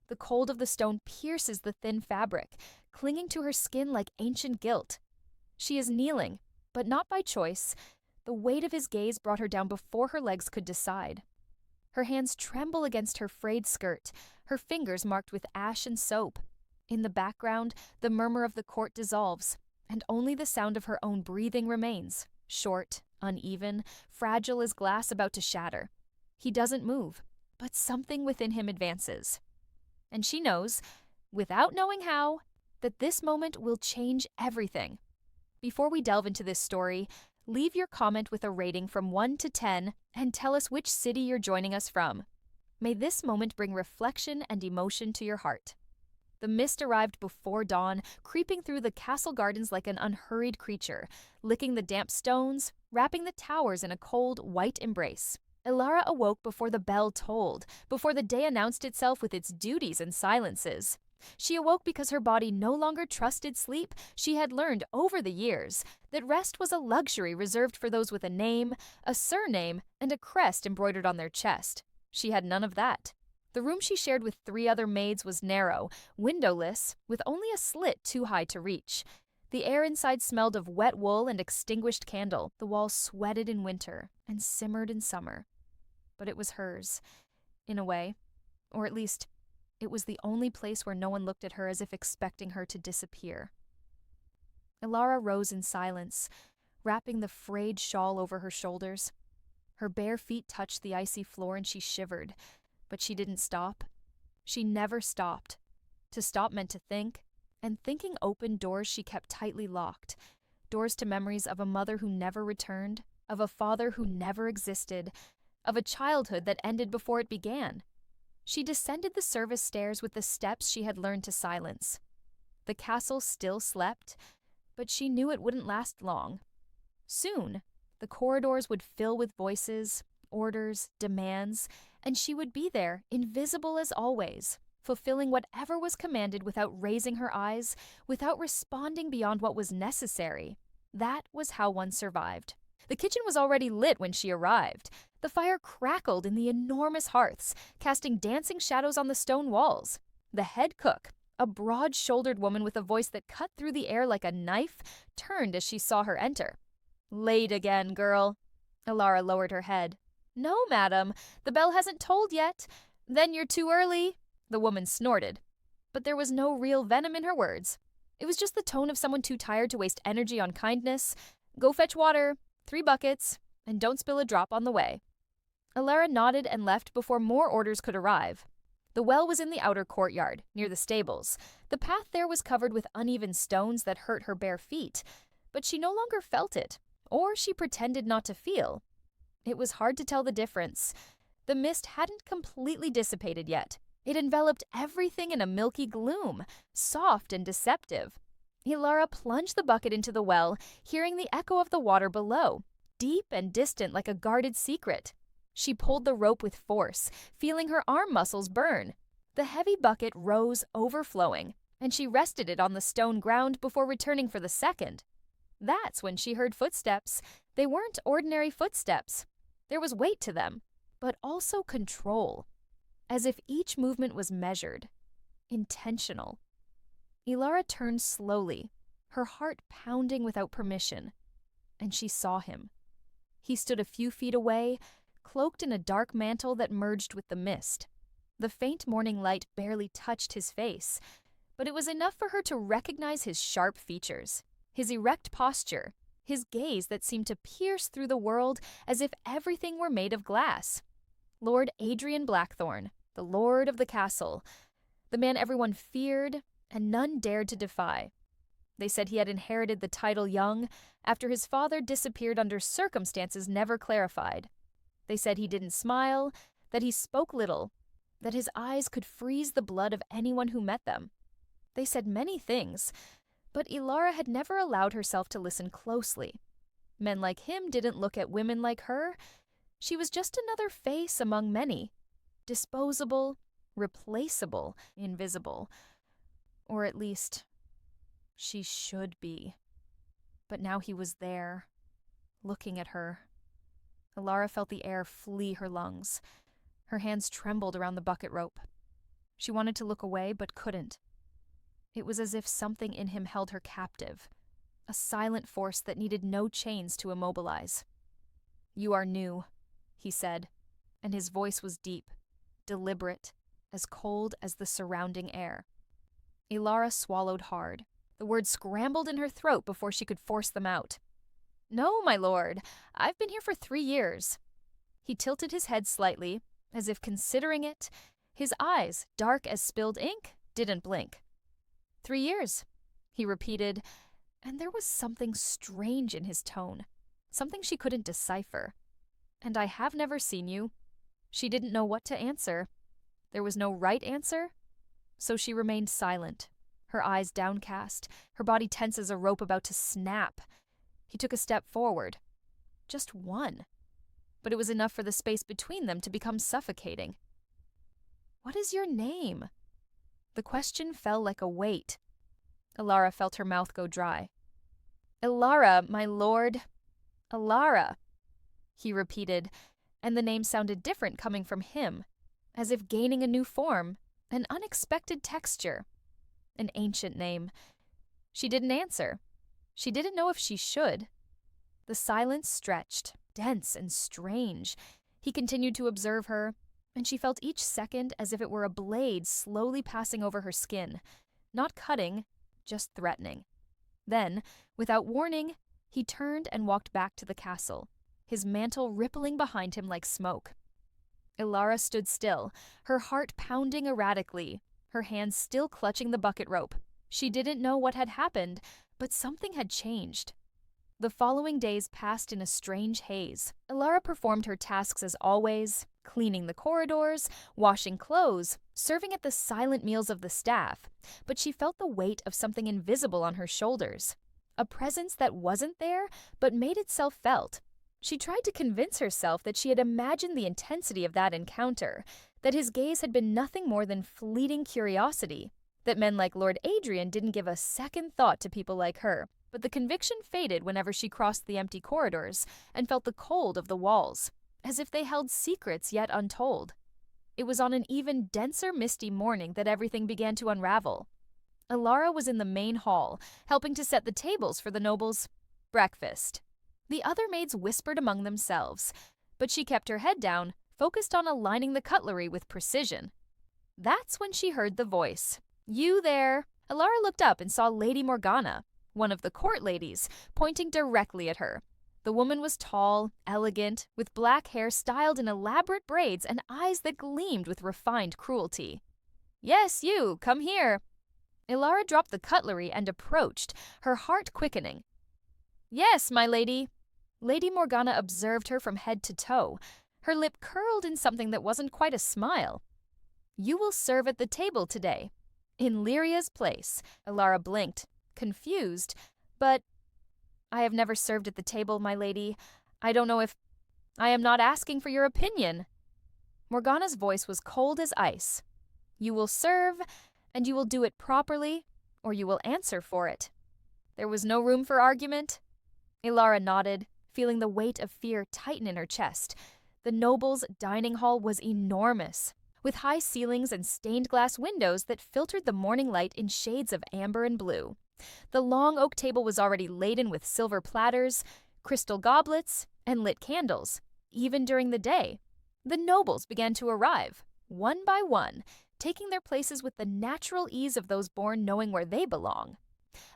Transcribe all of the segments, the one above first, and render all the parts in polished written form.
The cold of the stone pierces the thin fabric, clinging to her skin like ancient guilt. She is kneeling, but not by choice. The weight of his gaze brought her down before her legs could decide. Her hands tremble against her frayed skirt, her fingers marked with ash and soap. In the background, the murmur of the court dissolves, and only the sound of her own breathing remains, short, uneven, fragile as glass about to shatter. He doesn't move, but something within him advances. And she knows, without knowing how, that this moment will change everything. Before we delve into this story, leave your comment with a rating from 1 to 10 and tell us which city you're joining us from. May this moment bring reflection and emotion to your heart. The mist arrived before dawn, creeping through the castle gardens like an unhurried creature, licking the damp stones, wrapping the towers in a cold, white embrace. Elara awoke before the bell tolled, before the day announced itself with its duties and silences. She awoke because her body no longer trusted sleep. She had learned over the years that rest was a luxury reserved for those with a name, a surname, and a crest embroidered on their chest. She had none of that. The room she shared with 3 other maids was narrow, windowless, with only a slit too high to reach. The air inside smelled of wet wool and extinguished candle. The walls sweated in winter and simmered in summer. But it was hers, in a way. Or at least, it was the only place where no one looked at her as if expecting her to disappear. Elara rose in silence, wrapping the frayed shawl over her shoulders. Her bare feet touched the icy floor and she shivered, but she didn't stop. She never stopped. To stop meant to think, and thinking opened doors she kept tightly locked. Doors to memories of a mother who never returned, of a father who never existed, of a childhood that ended before it began. She descended the service stairs with the steps she had learned to silence. The castle still slept, but she knew it wouldn't last long. Soon, the corridors would fill with voices, orders, demands, and she would be there, invisible as always, fulfilling whatever was commanded without raising her eyes, without responding beyond what was necessary. That was how one survived. The kitchen was already lit when she arrived. The fire crackled in the enormous hearths, casting dancing shadows on the stone walls. The head cook, a broad-shouldered woman with a voice that cut through the air like a knife, turned as she saw her enter. "Late again, girl." Elara lowered her head. "No, madam, the bell hasn't tolled yet." "Then you're too early," the woman snorted. But there was no real venom in her words. It was just the tone of someone too tired to waste energy on kindness. "Go fetch water, 3 buckets, and don't spill a drop on the way." Elara nodded and left before more orders could arrive. The well was in the outer courtyard, near the stables. The path there was covered with uneven stones that hurt her bare feet, but she no longer felt it, or she pretended not to feel. It was hard to tell the difference. The mist hadn't completely dissipated yet. It enveloped everything in a milky gloom, soft and deceptive. Elara plunged the bucket into the well, hearing the echo of the water below, deep and distant like a guarded secret. She pulled the rope with force, feeling her arm muscles burn. The heavy bucket rose, overflowing, and she rested it on the stone ground before returning for the second. That's when she heard footsteps. They weren't ordinary footsteps. There was weight to them, but also control, as if each movement was measured, intentional. Elara turned slowly, her heart pounding without permission, and she saw him. He stood a few feet away, cloaked in a dark mantle that merged with the mist. The faint morning light barely touched his face, but it was enough for her to recognize his sharp features, his erect posture, his gaze that seemed to pierce through the world as if everything were made of glass. Lord Adrian Blackthorn, the lord of the castle, the man everyone feared and none dared to defy. They said he had inherited the title young after his father disappeared under circumstances never clarified. They said he didn't smile, that he spoke little, that his eyes could freeze the blood of anyone who met them. They said many things, but Elara had never allowed herself to listen closely. Men like him didn't look at women like her. She was just another face among many. Disposable, replaceable, invisible. Or at least, she should be. But now he was there, looking at her. Elara felt the air flee her lungs. Her hands trembled around the bucket rope. She wanted to look away, but couldn't. It was as if something in him held her captive, a silent force that needed no chains to immobilize. "You are new," he said, and his voice was deep, deliberate, as cold as the surrounding air. Elara swallowed hard. The words scrambled in her throat before she could force them out. "No, my lord. I've been here for 3 years." He tilted his head slightly, as if considering it. His eyes, dark as spilled ink, didn't blink. 3 years, he repeated, and there was something strange in his tone, something she couldn't decipher. "And I have never seen you." She didn't know what to answer. There was no right answer, so she remained silent, her eyes downcast, her body tense as a rope about to snap. He took a step forward. Just one. But it was enough for the space between them to become suffocating. "What is your name?" The question fell like a weight. Elara felt her mouth go dry. "Elara, my lord. Elara," he repeated, and the name sounded different coming from him, as if gaining a new form, an unexpected texture. An ancient name. She didn't answer. She didn't know if she should. The silence stretched, dense and strange. He continued to observe her, and she felt each second as if it were a blade slowly passing over her skin, not cutting, just threatening. Then, without warning, he turned and walked back to the castle, his mantle rippling behind him like smoke. Elara stood still, her heart pounding erratically, her hands still clutching the bucket rope. She didn't know what had happened, but something had changed. The following days passed in a strange haze. Elara performed her tasks as always, cleaning the corridors, washing clothes, serving at the silent meals of the staff, but she felt the weight of something invisible on her shoulders, a presence that wasn't there but made itself felt. She tried to convince herself that she had imagined the intensity of that encounter, that his gaze had been nothing more than fleeting curiosity, that men like Lord Adrian didn't give a second thought to people like her. But the conviction faded whenever she crossed the empty corridors and felt the cold of the walls, as if they held secrets yet untold. It was on an even denser misty morning that everything began to unravel. Elara was in the main hall, helping to set the tables for the nobles' breakfast. The other maids whispered among themselves, but she kept her head down, focused on aligning the cutlery with precision. That's when she heard the voice. "You there?" Elara looked up and saw Lady Morgana, one of the court ladies, pointing directly at her. The woman was tall, elegant, with black hair styled in elaborate braids and eyes that gleamed with refined cruelty. "Yes, you, come here." Elara dropped the cutlery and approached, her heart quickening. "Yes, my lady." Lady Morgana observed her from head to toe, her lip curled in something that wasn't quite a smile. "You will serve at the table today, in Lyria's place." Elara blinked, confused, but "I have never served at the table, my lady. I don't know if... I am not asking for your opinion." Morgana's voice was cold as ice. "You will serve, and you will do it properly, or you will answer for it." There was no room for argument. Elara nodded, feeling the weight of fear tighten in her chest. The nobles' dining hall was enormous, with high ceilings and stained glass windows that filtered the morning light in shades of amber and blue. The long oak table was already laden with silver platters, crystal goblets, and lit candles. Even during the day, the nobles began to arrive, one by one, taking their places with the natural ease of those born knowing where they belong.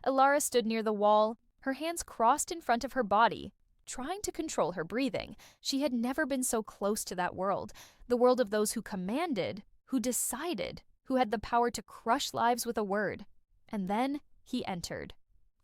Elara stood near the wall, her hands crossed in front of her body, trying to control her breathing. She had never been so close to that world, the world of those who commanded, who decided, who had the power to crush lives with a word. And then he entered.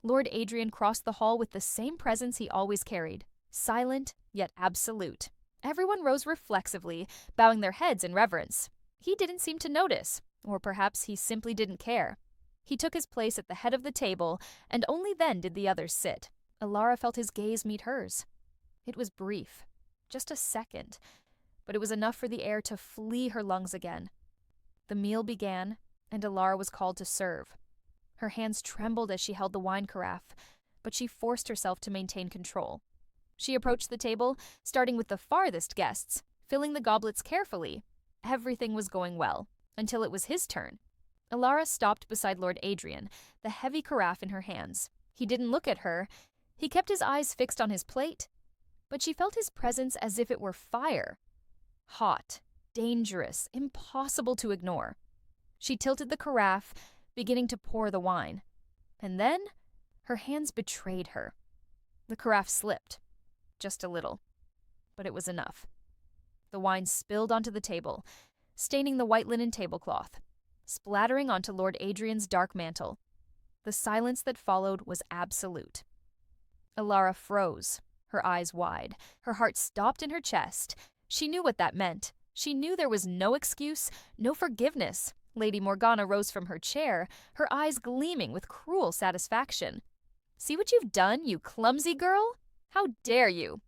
Lord Adrian crossed the hall with the same presence he always carried, silent yet absolute. Everyone rose reflexively, bowing their heads in reverence. He didn't seem to notice, or perhaps he simply didn't care. He took his place at the head of the table, and only then did the others sit. Elara felt his gaze meet hers. It was brief, just a second, but it was enough for the air to flee her lungs again. The meal began, and Elara was called to serve. Her hands trembled as she held the wine carafe, but she forced herself to maintain control. She approached the table, starting with the farthest guests, filling the goblets carefully. Everything was going well. until it was his turn. Ilara stopped beside Lord Adrian, the heavy carafe in her hands. He didn't look at her. He kept his eyes fixed on his plate, but she felt his presence as if it were fire. Hot, dangerous, impossible to ignore. She tilted the carafe, beginning to pour the wine. And then her hands betrayed her. The carafe slipped, just a little, but it was enough. The wine spilled onto the table, staining the white linen tablecloth, splattering onto Lord Adrian's dark mantle. The silence that followed was absolute. Ilara froze, her eyes wide. Her heart stopped in her chest. She knew what that meant. She knew there was no excuse, no forgiveness. Lady Morgana rose from her chair, her eyes gleaming with cruel satisfaction. "See what you've done, you clumsy girl? How dare you?"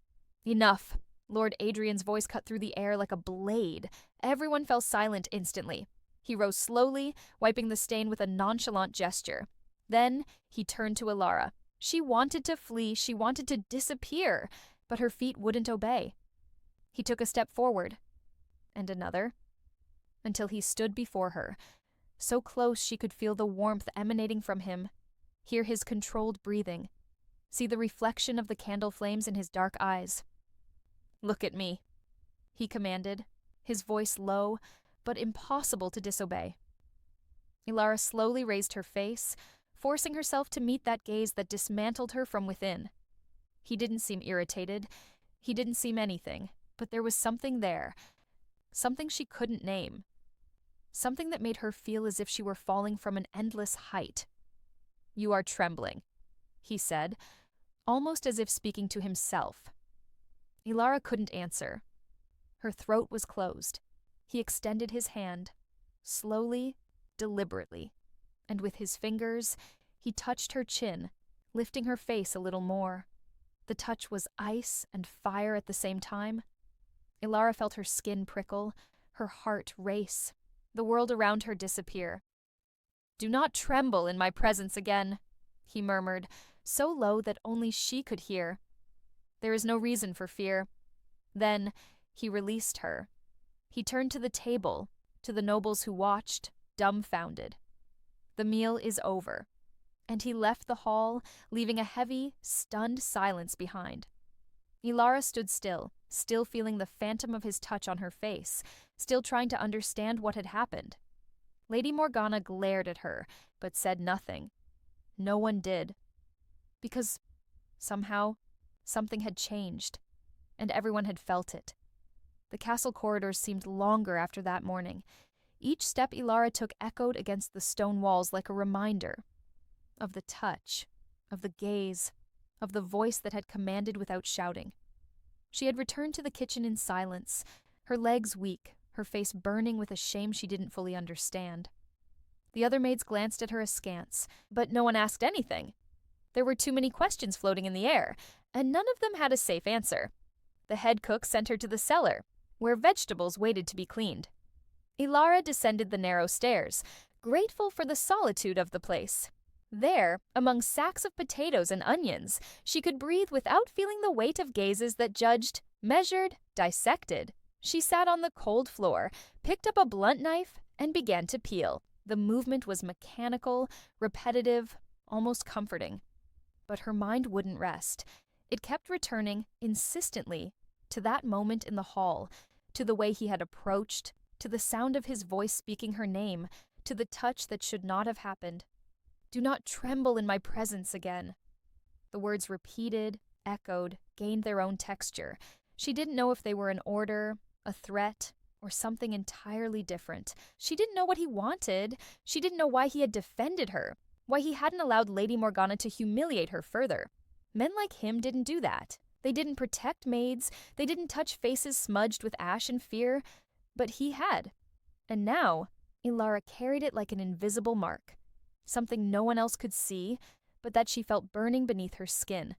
"Enough." Lord Adrian's voice cut through the air like a blade. Everyone fell silent instantly. He rose slowly, wiping the stain with a nonchalant gesture. Then he turned to Ilara. She wanted to flee, she wanted to disappear, but her feet wouldn't obey. He took a step forward, and another, until he stood before her, so close she could feel the warmth emanating from him, hear his controlled breathing, see the reflection of the candle flames in his dark eyes. "Look at me," he commanded, his voice low, but impossible to disobey. Ilara slowly raised her face, forcing herself to meet that gaze that dismantled her from within. He didn't seem irritated. He didn't seem anything, but there was something there, something she couldn't name, something that made her feel as if she were falling from an endless height. "You are trembling," he said, almost as if speaking to himself. Ilara couldn't answer. Her throat was closed. He extended his hand, slowly, deliberately, and with his fingers, he touched her chin, lifting her face a little more. The touch was ice and fire at the same time. Ilara felt her skin prickle, her heart race, the world around her disappear. "Do not tremble in my presence again," he murmured, so low that only she could hear. "There is no reason for fear." Then he released her. He turned to the table, to the nobles who watched, dumbfounded. "The meal is over," and he left the hall, leaving a heavy, stunned silence behind. Ilara stood still feeling the phantom of his touch on her face, still trying to understand what had happened. Lady Morgana glared at her, but said nothing. No one did. Because, somehow, something had changed, and everyone had felt it. The castle corridors seemed longer after that morning. Each step Ilara took echoed against the stone walls like a reminder of the touch, of the gaze, of the voice that had commanded without shouting. She had returned to the kitchen in silence, her legs weak, her face burning with a shame she didn't fully understand. The other maids glanced at her askance, but no one asked anything. There were too many questions floating in the air, and none of them had a safe answer. The head cook sent her to the cellar, where vegetables waited to be cleaned. Ilara descended the narrow stairs, grateful for the solitude of the place. There, among sacks of potatoes and onions, she could breathe without feeling the weight of gazes that judged, measured, dissected. She sat on the cold floor, picked up a blunt knife, and began to peel. The movement was mechanical, repetitive, almost comforting. But her mind wouldn't rest. It kept returning, insistently, to that moment in the hall, to the way he had approached, to the sound of his voice speaking her name, to the touch that should not have happened. "Do not tremble in my presence again." The words repeated, echoed, gained their own texture. She didn't know if they were an order, a threat, or something entirely different. She didn't know what he wanted. She didn't know why he had defended her, why he hadn't allowed Lady Morgana to humiliate her further. Men like him didn't do that. They didn't protect maids. They didn't touch faces smudged with ash and fear. But he had. And now, Ilara carried it like an invisible mark. Something no one else could see, but that she felt burning beneath her skin.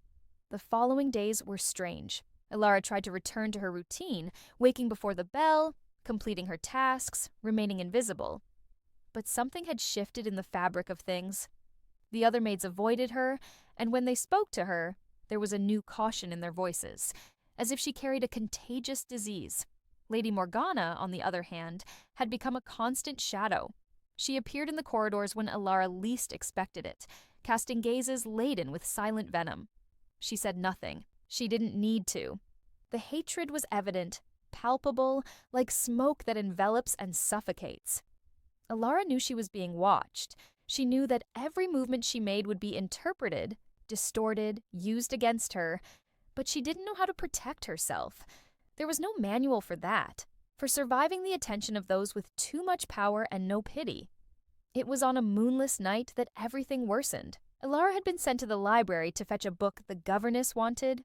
The following days were strange. Ilara tried to return to her routine, waking before the bell, completing her tasks, remaining invisible. But something had shifted in the fabric of things. The other maids avoided her, and when they spoke to her, there was a new caution in their voices, as if she carried a contagious disease. Lady Morgana, on the other hand, had become a constant shadow. She appeared in the corridors when Elara least expected it, casting gazes laden with silent venom. She said nothing. She didn't need to. The hatred was evident, palpable, like smoke that envelops and suffocates. Elara knew she was being watched. She knew that every movement she made would be interpreted, distorted, used against her, but she didn't know how to protect herself. There was no manual for that, for surviving the attention of those with too much power and no pity. It was on a moonless night that everything worsened. Elara had been sent to the library to fetch a book the governess wanted.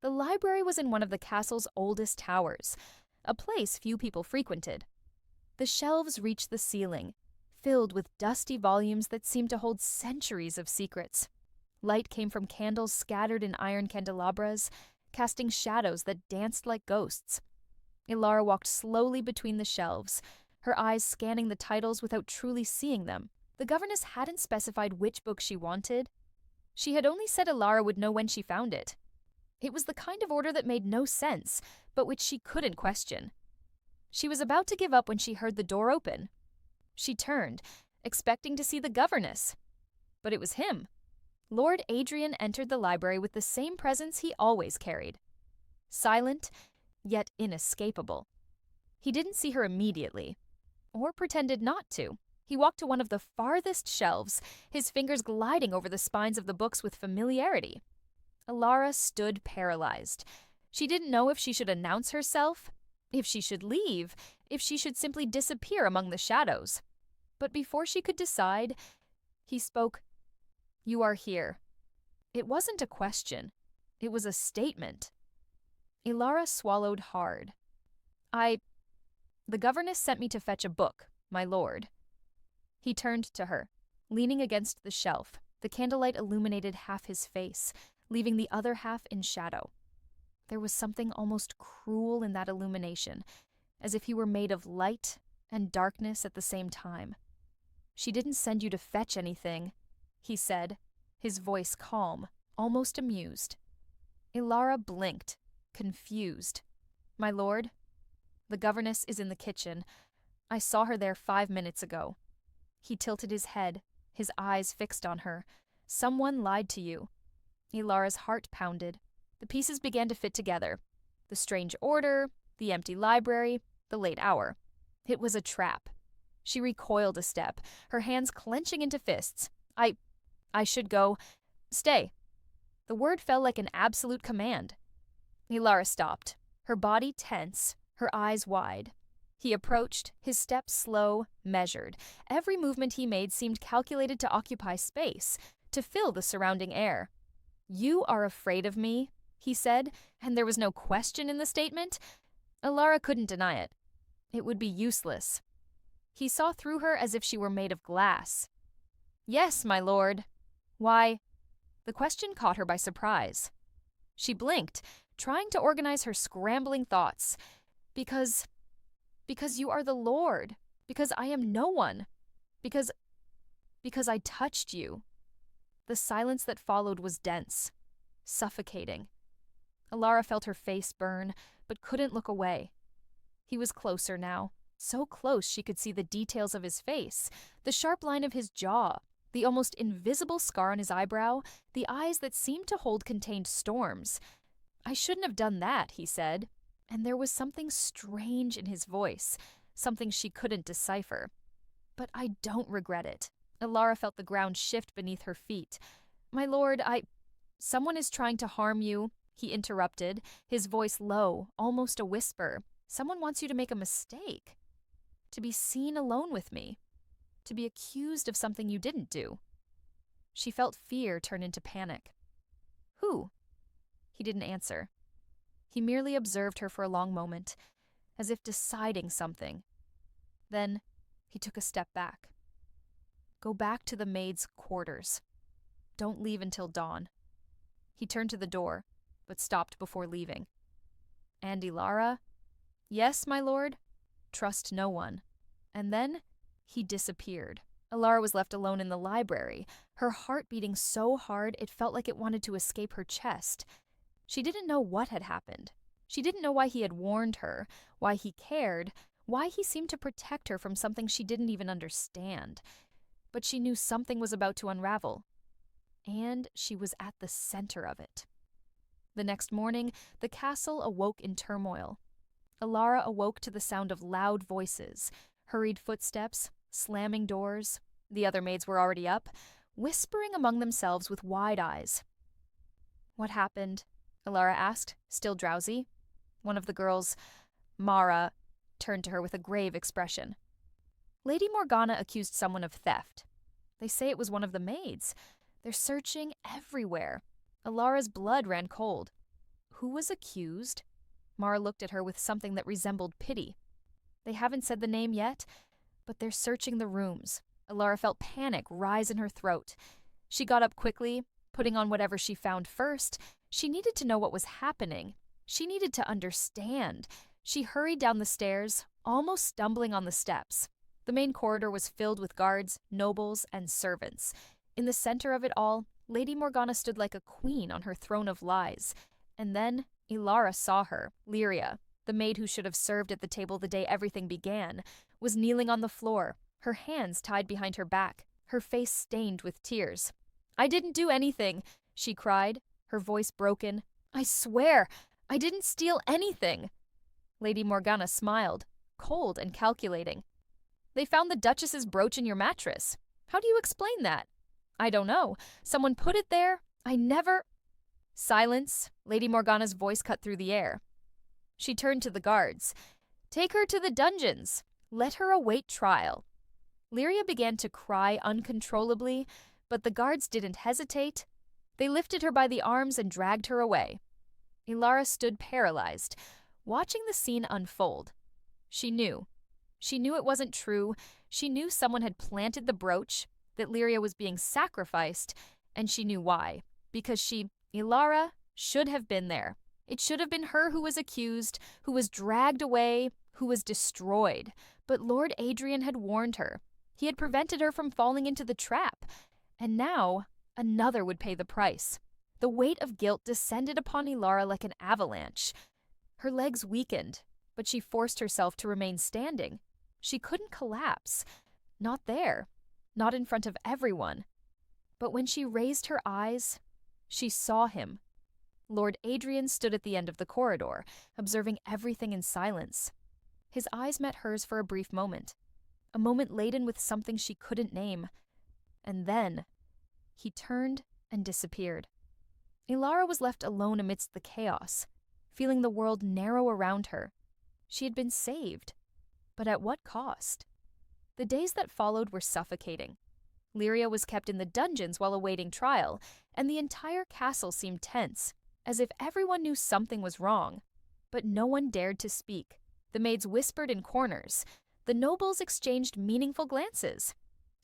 The library was in one of the castle's oldest towers, a place few people frequented. The shelves reached the ceiling, filled with dusty volumes that seemed to hold centuries of secrets. Light came from candles scattered in iron candelabras, casting shadows that danced like ghosts. Elara walked slowly between the shelves, her eyes scanning the titles without truly seeing them. The governess hadn't specified which book she wanted. She had only said Elara would know when she found it. It was the kind of order that made no sense, but which she couldn't question. She was about to give up when she heard the door open. She turned, expecting to see the governess. But it was him. Lord Adrian entered the library with the same presence he always carried. Silent, yet inescapable. He didn't see her immediately, or pretended not to. He walked to one of the farthest shelves, his fingers gliding over the spines of the books with familiarity. Elara stood paralyzed. She didn't know if she should announce herself, if she should leave, if she should simply disappear among the shadows. But before she could decide, he spoke. "You are here." It wasn't a question. It was a statement. Elara swallowed hard. The governess sent me to fetch a book, my lord." He turned to her, leaning against the shelf. The candlelight illuminated half his face, leaving the other half in shadow. There was something almost cruel in that illumination, as if he were made of light and darkness at the same time. "She didn't send you to fetch anything," he said, his voice calm, almost amused. Elara blinked, confused. "My lord, the governess is in the kitchen. I saw her there 5 minutes ago." He tilted his head, his eyes fixed on her. "Someone lied to you." Elara's heart pounded. The pieces began to fit together. The strange order, the empty library, the late hour. It was a trap. She recoiled a step, her hands clenching into fists. I should go. Stay." The word fell like an absolute command. Elara stopped, her body tense, her eyes wide. He approached, his steps slow, measured. Every movement he made seemed calculated to occupy space, to fill the surrounding air. "You are afraid of me," he said, and there was no question in the statement. Elara couldn't deny it. It would be useless. He saw through her as if she were made of glass. "Yes, my lord." "Why?" The question caught her by surprise. She blinked, trying to organize her scrambling thoughts. Because you are the Lord. Because I am no one. Because I touched you." The silence that followed was dense, suffocating. Elara felt her face burn, but couldn't look away. He was closer now, so close she could see the details of his face, the sharp line of his jaw, the almost invisible scar on his eyebrow, the eyes that seemed to hold contained storms. "I shouldn't have done that," he said, and there was something strange in his voice, something she couldn't decipher. "But I don't regret it." Elara felt the ground shift beneath her feet. "My lord, someone is trying to harm you," he interrupted, his voice low, almost a whisper. "Someone wants you to make a mistake. To be seen alone with me. To be accused of something you didn't do." She felt fear turn into panic. "Who?" He didn't answer. He merely observed her for a long moment, as if deciding something. Then he took a step back. "Go back to the maids' quarters. Don't leave until dawn." He turned to the door, but stopped before leaving. "And Elara?" "Yes, my lord. Trust no one." And then he disappeared. Elara was left alone in the library, her heart beating so hard it felt like it wanted to escape her chest. She didn't know what had happened. She didn't know why he had warned her, why he cared, why he seemed to protect her from something she didn't even understand. But she knew something was about to unravel, and she was at the center of it. The next morning, the castle awoke in turmoil. Elara awoke to the sound of loud voices, hurried footsteps, slamming doors. The other maids were already up, whispering among themselves with wide eyes. "What happened?" Elara asked, still drowsy. One of the girls, Mara, turned to her with a grave expression. Lady Morgana accused someone of theft. They say it was one of the maids. They're searching everywhere. Elara's blood ran cold. Who was accused? Mara looked at her with something that resembled pity. They haven't said the name yet, but they're searching the rooms. Elara felt panic rise in her throat. She got up quickly, putting on whatever she found first. She needed to know what was happening. She needed to understand. She hurried down the stairs, almost stumbling on the steps. The main corridor was filled with guards, nobles, and servants. In the center of it all, Lady Morgana stood like a queen on her throne of lies. And then Elara saw her. Lyria, the maid who should have served at the table the day everything began, was kneeling on the floor, her hands tied behind her back, her face stained with tears. "I didn't do anything," she cried, her voice broken. "I swear, I didn't steal anything." Lady Morgana smiled, cold and calculating. "They found the Duchess's brooch in your mattress. How do you explain that?" "I don't know. Someone put it there. I never—" Silence. Lady Morgana's voice cut through the air. She turned to the guards. "Take her to the dungeons. Let her await trial." Lyria began to cry uncontrollably, but the guards didn't hesitate. They lifted her by the arms and dragged her away. Elara stood paralyzed, watching the scene unfold. She knew. She knew it wasn't true. She knew someone had planted the brooch, that Lyria was being sacrificed, and she knew why. Because she, Elara, should have been there. It should have been her who was accused, who was dragged away, who was destroyed. But Lord Adrian had warned her. He had prevented her from falling into the trap. And now, another would pay the price. The weight of guilt descended upon Elara like an avalanche. Her legs weakened, but she forced herself to remain standing. She couldn't collapse. Not there. Not in front of everyone. But when she raised her eyes, she saw him. Lord Adrian stood at the end of the corridor, observing everything in silence. His eyes met hers for a brief moment, a moment laden with something she couldn't name. And then, he turned and disappeared. Elara was left alone amidst the chaos, feeling the world narrow around her. She had been saved, but at what cost? The days that followed were suffocating. Lyria was kept in the dungeons while awaiting trial, and the entire castle seemed tense, as if everyone knew something was wrong. But no one dared to speak. The maids whispered in corners. The nobles exchanged meaningful glances.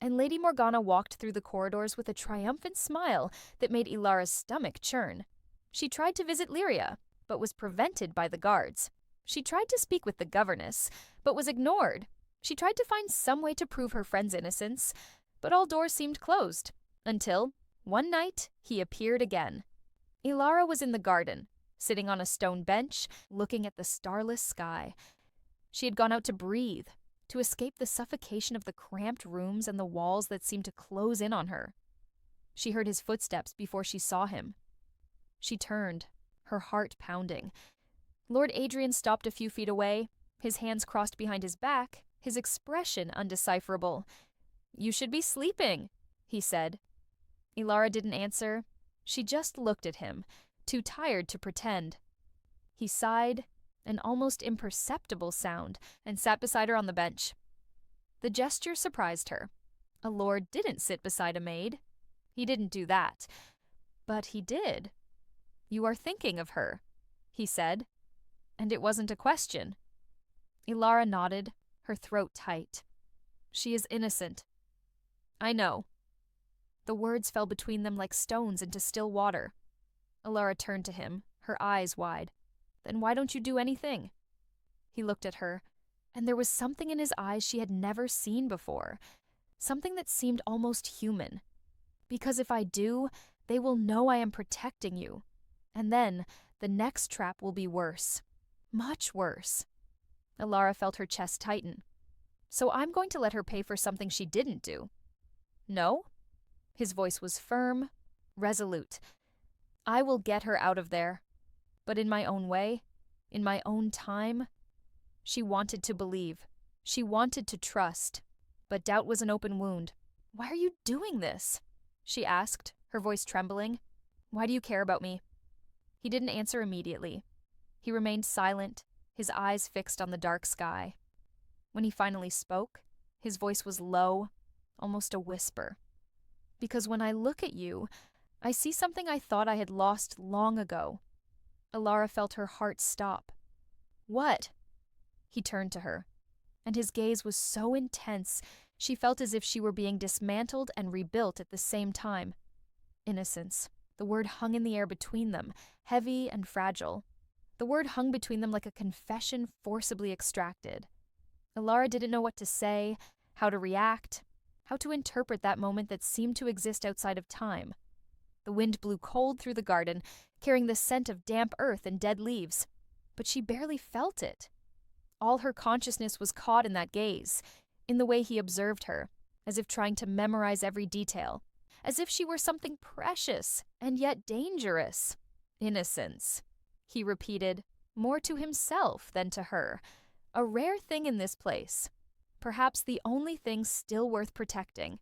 And Lady Morgana walked through the corridors with a triumphant smile that made Elara's stomach churn. She tried to visit Lyria, but was prevented by the guards. She tried to speak with the governess, but was ignored. She tried to find some way to prove her friend's innocence, but all doors seemed closed, until, one night, he appeared again. Elara was in the garden, sitting on a stone bench, looking at the starless sky. She had gone out to breathe, to escape the suffocation of the cramped rooms and the walls that seemed to close in on her. She heard his footsteps before she saw him. She turned, her heart pounding. Lord Adrian stopped a few feet away, his hands crossed behind his back, his expression undecipherable. "You should be sleeping," he said. Elara didn't answer. She just looked at him, too tired to pretend. He sighed, an almost imperceptible sound, and sat beside her on the bench. The gesture surprised her. A lord didn't sit beside a maid. He didn't do that. But he did. "You are thinking of her," he said. And it wasn't a question. Elara nodded, her throat tight. "She is innocent." "I know." The words fell between them like stones into still water. Elara turned to him, her eyes wide. "Then why don't you do anything?" He looked at her, and there was something in his eyes she had never seen before, something that seemed almost human. "Because if I do, they will know I am protecting you. And then, the next trap will be worse. Much worse. Alara felt her chest tighten. So I'm going to let her pay for something she didn't do. No? His voice was firm, resolute. I will get her out of there. But in my own way, in my own time. She wanted to believe. She wanted to trust. But doubt was an open wound. Why are you doing this? She asked, her voice trembling. Why do you care about me? He didn't answer immediately. He remained silent, his eyes fixed on the dark sky. When he finally spoke, his voice was low, almost a whisper. Because when I look at you, I see something I thought I had lost long ago. Alara felt her heart stop. What? He turned to her, and his gaze was so intense she felt as if she were being dismantled and rebuilt at the same time. Innocence. The word hung in the air between them, heavy and fragile. The word hung between them like a confession forcibly extracted. Alara didn't know what to say, how to react, how to interpret that moment that seemed to exist outside of time. The wind blew cold through the garden, carrying the scent of damp earth and dead leaves, but she barely felt it. All her consciousness was caught in that gaze, in the way he observed her, as if trying to memorize every detail, as if she were something precious and yet dangerous. Innocence, he repeated, more to himself than to her. A rare thing in this place, perhaps the only thing still worth protecting.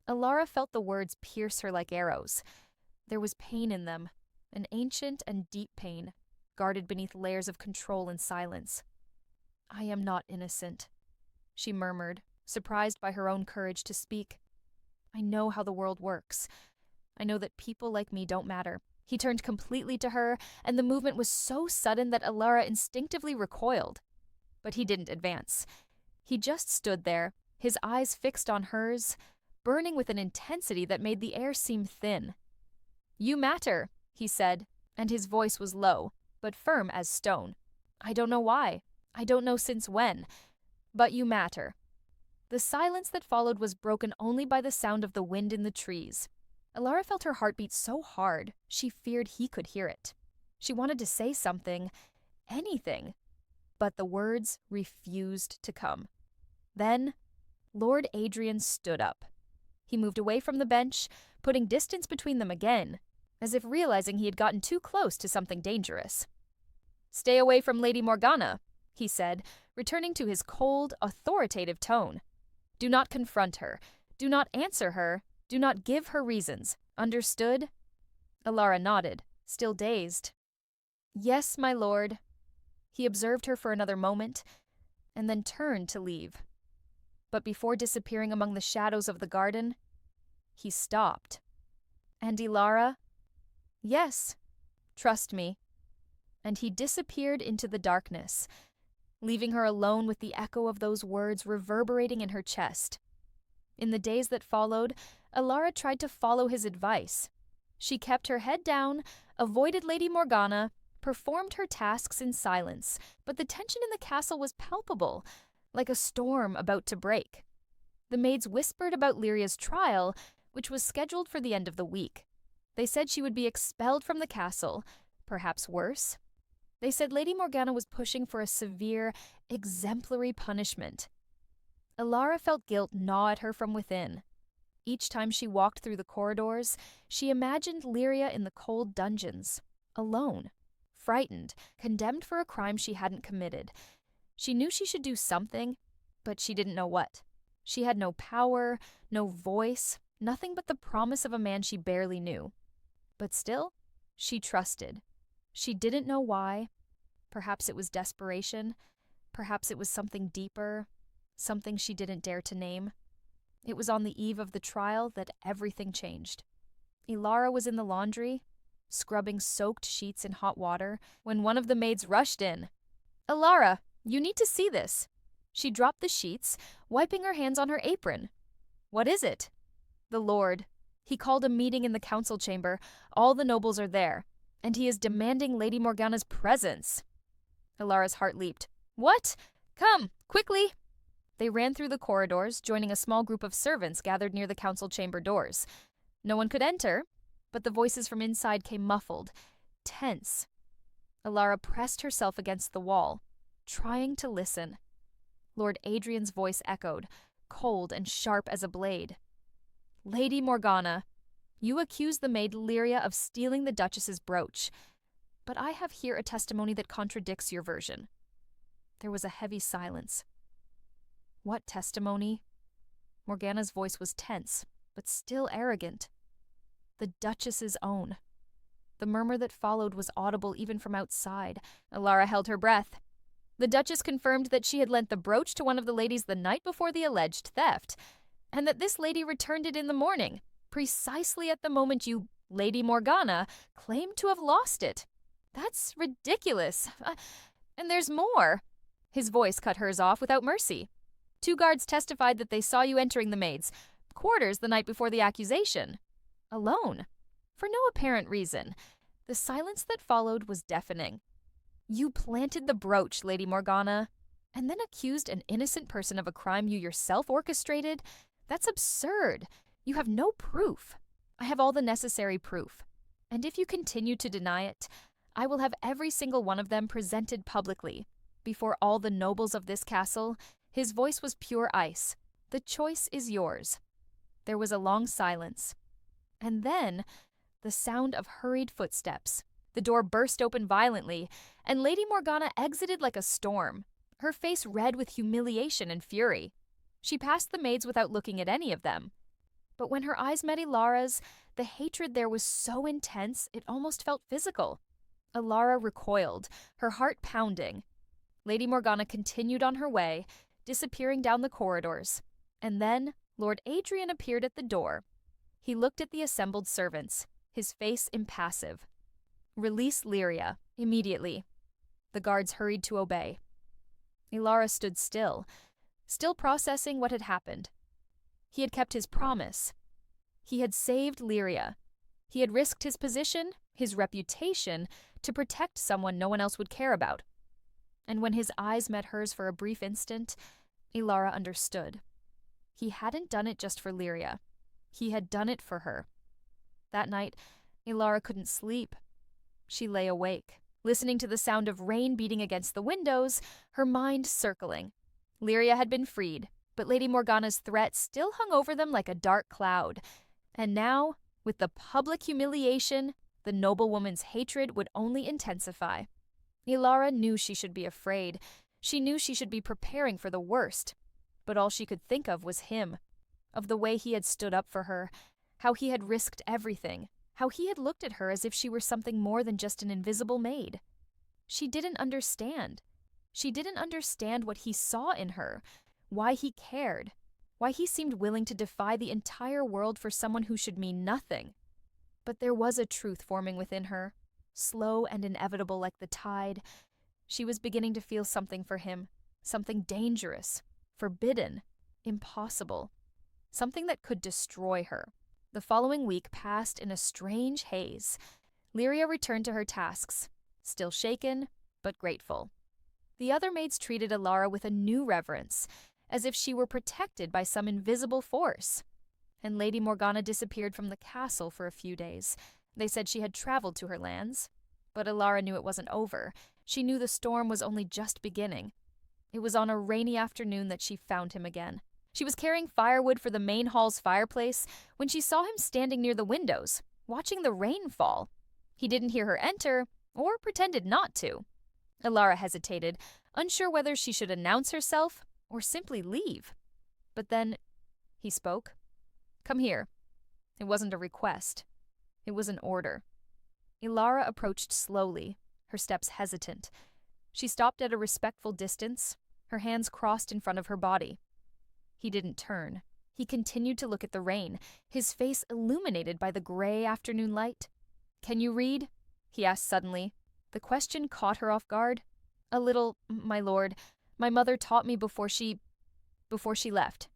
Alara felt the words pierce her like arrows. There was pain in them, an ancient and deep pain, guarded beneath layers of control and silence. I am not innocent, she murmured, surprised by her own courage to speak. I know how the world works. I know that people like me don't matter. He turned completely to her, and the movement was so sudden that Alara instinctively recoiled. But he didn't advance. He just stood there, his eyes fixed on hers, burning with an intensity that made the air seem thin. You matter, he said, and his voice was low, but firm as stone. I don't know why. I don't know since when. But you matter. The silence that followed was broken only by the sound of the wind in the trees. Alara felt her heart beat so hard, she feared he could hear it. She wanted to say something, anything, but the words refused to come. Then, Lord Adrian stood up. He moved away from the bench, putting distance between them again, as if realizing he had gotten too close to something dangerous. Stay away from Lady Morgana, he said, returning to his cold, authoritative tone. Do not confront her. Do not answer her. Do not give her reasons. Understood? Alara nodded, still dazed. Yes, my lord. He observed her for another moment, and then turned to leave. But before disappearing among the shadows of the garden, he stopped. And Alara? Yes, trust me. And he disappeared into the darkness, leaving her alone with the echo of those words reverberating in her chest. In the days that followed, Alara tried to follow his advice. She kept her head down, avoided Lady Morgana, performed her tasks in silence, but the tension in the castle was palpable, like a storm about to break. The maids whispered about Lyria's trial, which was scheduled for the end of the week. They said she would be expelled from the castle, perhaps worse. They said Lady Morgana was pushing for a severe, exemplary punishment. Alara felt guilt gnaw at her from within. Each time she walked through the corridors, she imagined Lyria in the cold dungeons, alone, frightened, condemned for a crime she hadn't committed. She knew she should do something, but she didn't know what. She had no power, no voice, nothing but the promise of a man she barely knew. But still, she trusted. She didn't know why. Perhaps it was desperation. Perhaps it was something deeper, something she didn't dare to name. It was on the eve of the trial that everything changed. Alara was in the laundry, scrubbing soaked sheets in hot water, when one of the maids rushed in. Alara, you need to see this. She dropped the sheets, wiping her hands on her apron. What is it? The Lord. He called a meeting in the council chamber. All the nobles are there, and he is demanding Lady Morgana's presence. Alara's heart leaped. What? Come, quickly! They ran through the corridors, joining a small group of servants gathered near the council chamber doors. No one could enter, but the voices from inside came muffled, tense. Ilara pressed herself against the wall, trying to listen. Lord Adrian's voice echoed, cold and sharp as a blade. "Lady Morgana, you accuse the maid Lyria of stealing the Duchess's brooch, but I have here a testimony that contradicts your version." There was a heavy silence. "What testimony?" Morgana's voice was tense, but still arrogant. "The Duchess's own." The murmur that followed was audible even from outside. Ilara held her breath. The Duchess confirmed that she had lent the brooch to one of the ladies the night before the alleged theft, and that this lady returned it in the morning, precisely at the moment you, Lady Morgana, claimed to have lost it. That's ridiculous. And there's more. His voice cut hers off without mercy. 2 guards testified that they saw you entering the maids' quarters the night before the accusation. Alone. For no apparent reason. The silence that followed was deafening. You planted the brooch, Lady Morgana, and then accused an innocent person of a crime you yourself orchestrated? That's absurd. You have no proof. I have all the necessary proof. And if you continue to deny it, I will have every single one of them presented publicly. Before all the nobles of this castle, his voice was pure ice. The choice is yours. There was a long silence. And then, the sound of hurried footsteps. The door burst open violently, and Lady Morgana exited like a storm, her face red with humiliation and fury. She passed the maids without looking at any of them. But when her eyes met Ilara's, the hatred there was so intense it almost felt physical. Ilara recoiled, her heart pounding. Lady Morgana continued on her way, disappearing down the corridors. And then Lord Adrian appeared at the door. He looked at the assembled servants, his face impassive. "Release Lyria, immediately." The guards hurried to obey. Ilara stood still processing what had happened. He had kept his promise. He had saved Lyria. He had risked his position, his reputation, to protect someone no one else would care about. And when his eyes met hers for a brief instant, Ilara understood. He hadn't done it just for Lyria. He had done it for her. That night, Ilara couldn't sleep. She lay awake, listening to the sound of rain beating against the windows, her mind circling. Lyria had been freed, but Lady Morgana's threat still hung over them like a dark cloud. And now, with the public humiliation, the noblewoman's hatred would only intensify. Ilara knew she should be afraid. She knew she should be preparing for the worst. But all she could think of was him, of the way he had stood up for her, how he had risked everything, how he had looked at her as if she were something more than just an invisible maid. She didn't understand. She didn't understand what he saw in her, why he cared, why he seemed willing to defy the entire world for someone who should mean nothing. But there was a truth forming within her, slow and inevitable like the tide. She was beginning to feel something for him, something dangerous, forbidden, impossible, something that could destroy her. The following week passed in a strange haze. Lyria returned to her tasks, still shaken, but grateful. The other maids treated Ilara with a new reverence, as if she were protected by some invisible force. And Lady Morgana disappeared from the castle for a few days. They said she had traveled to her lands. But Ilara knew it wasn't over. She knew the storm was only just beginning. It was on a rainy afternoon that she found him again. She was carrying firewood for the main hall's fireplace when she saw him standing near the windows, watching the rain fall. He didn't hear her enter, or pretended not to. Ilara hesitated, unsure whether she should announce herself or simply leave. But then he spoke. "Come here." It wasn't a request. It was an order. Ilara approached slowly, her steps hesitant. She stopped at a respectful distance, her hands crossed in front of her body. He didn't turn. He continued to look at the rain, his face illuminated by the gray afternoon light. "Can you read?" he asked suddenly. The question caught her off guard. "A little, my lord. My mother taught me before she left."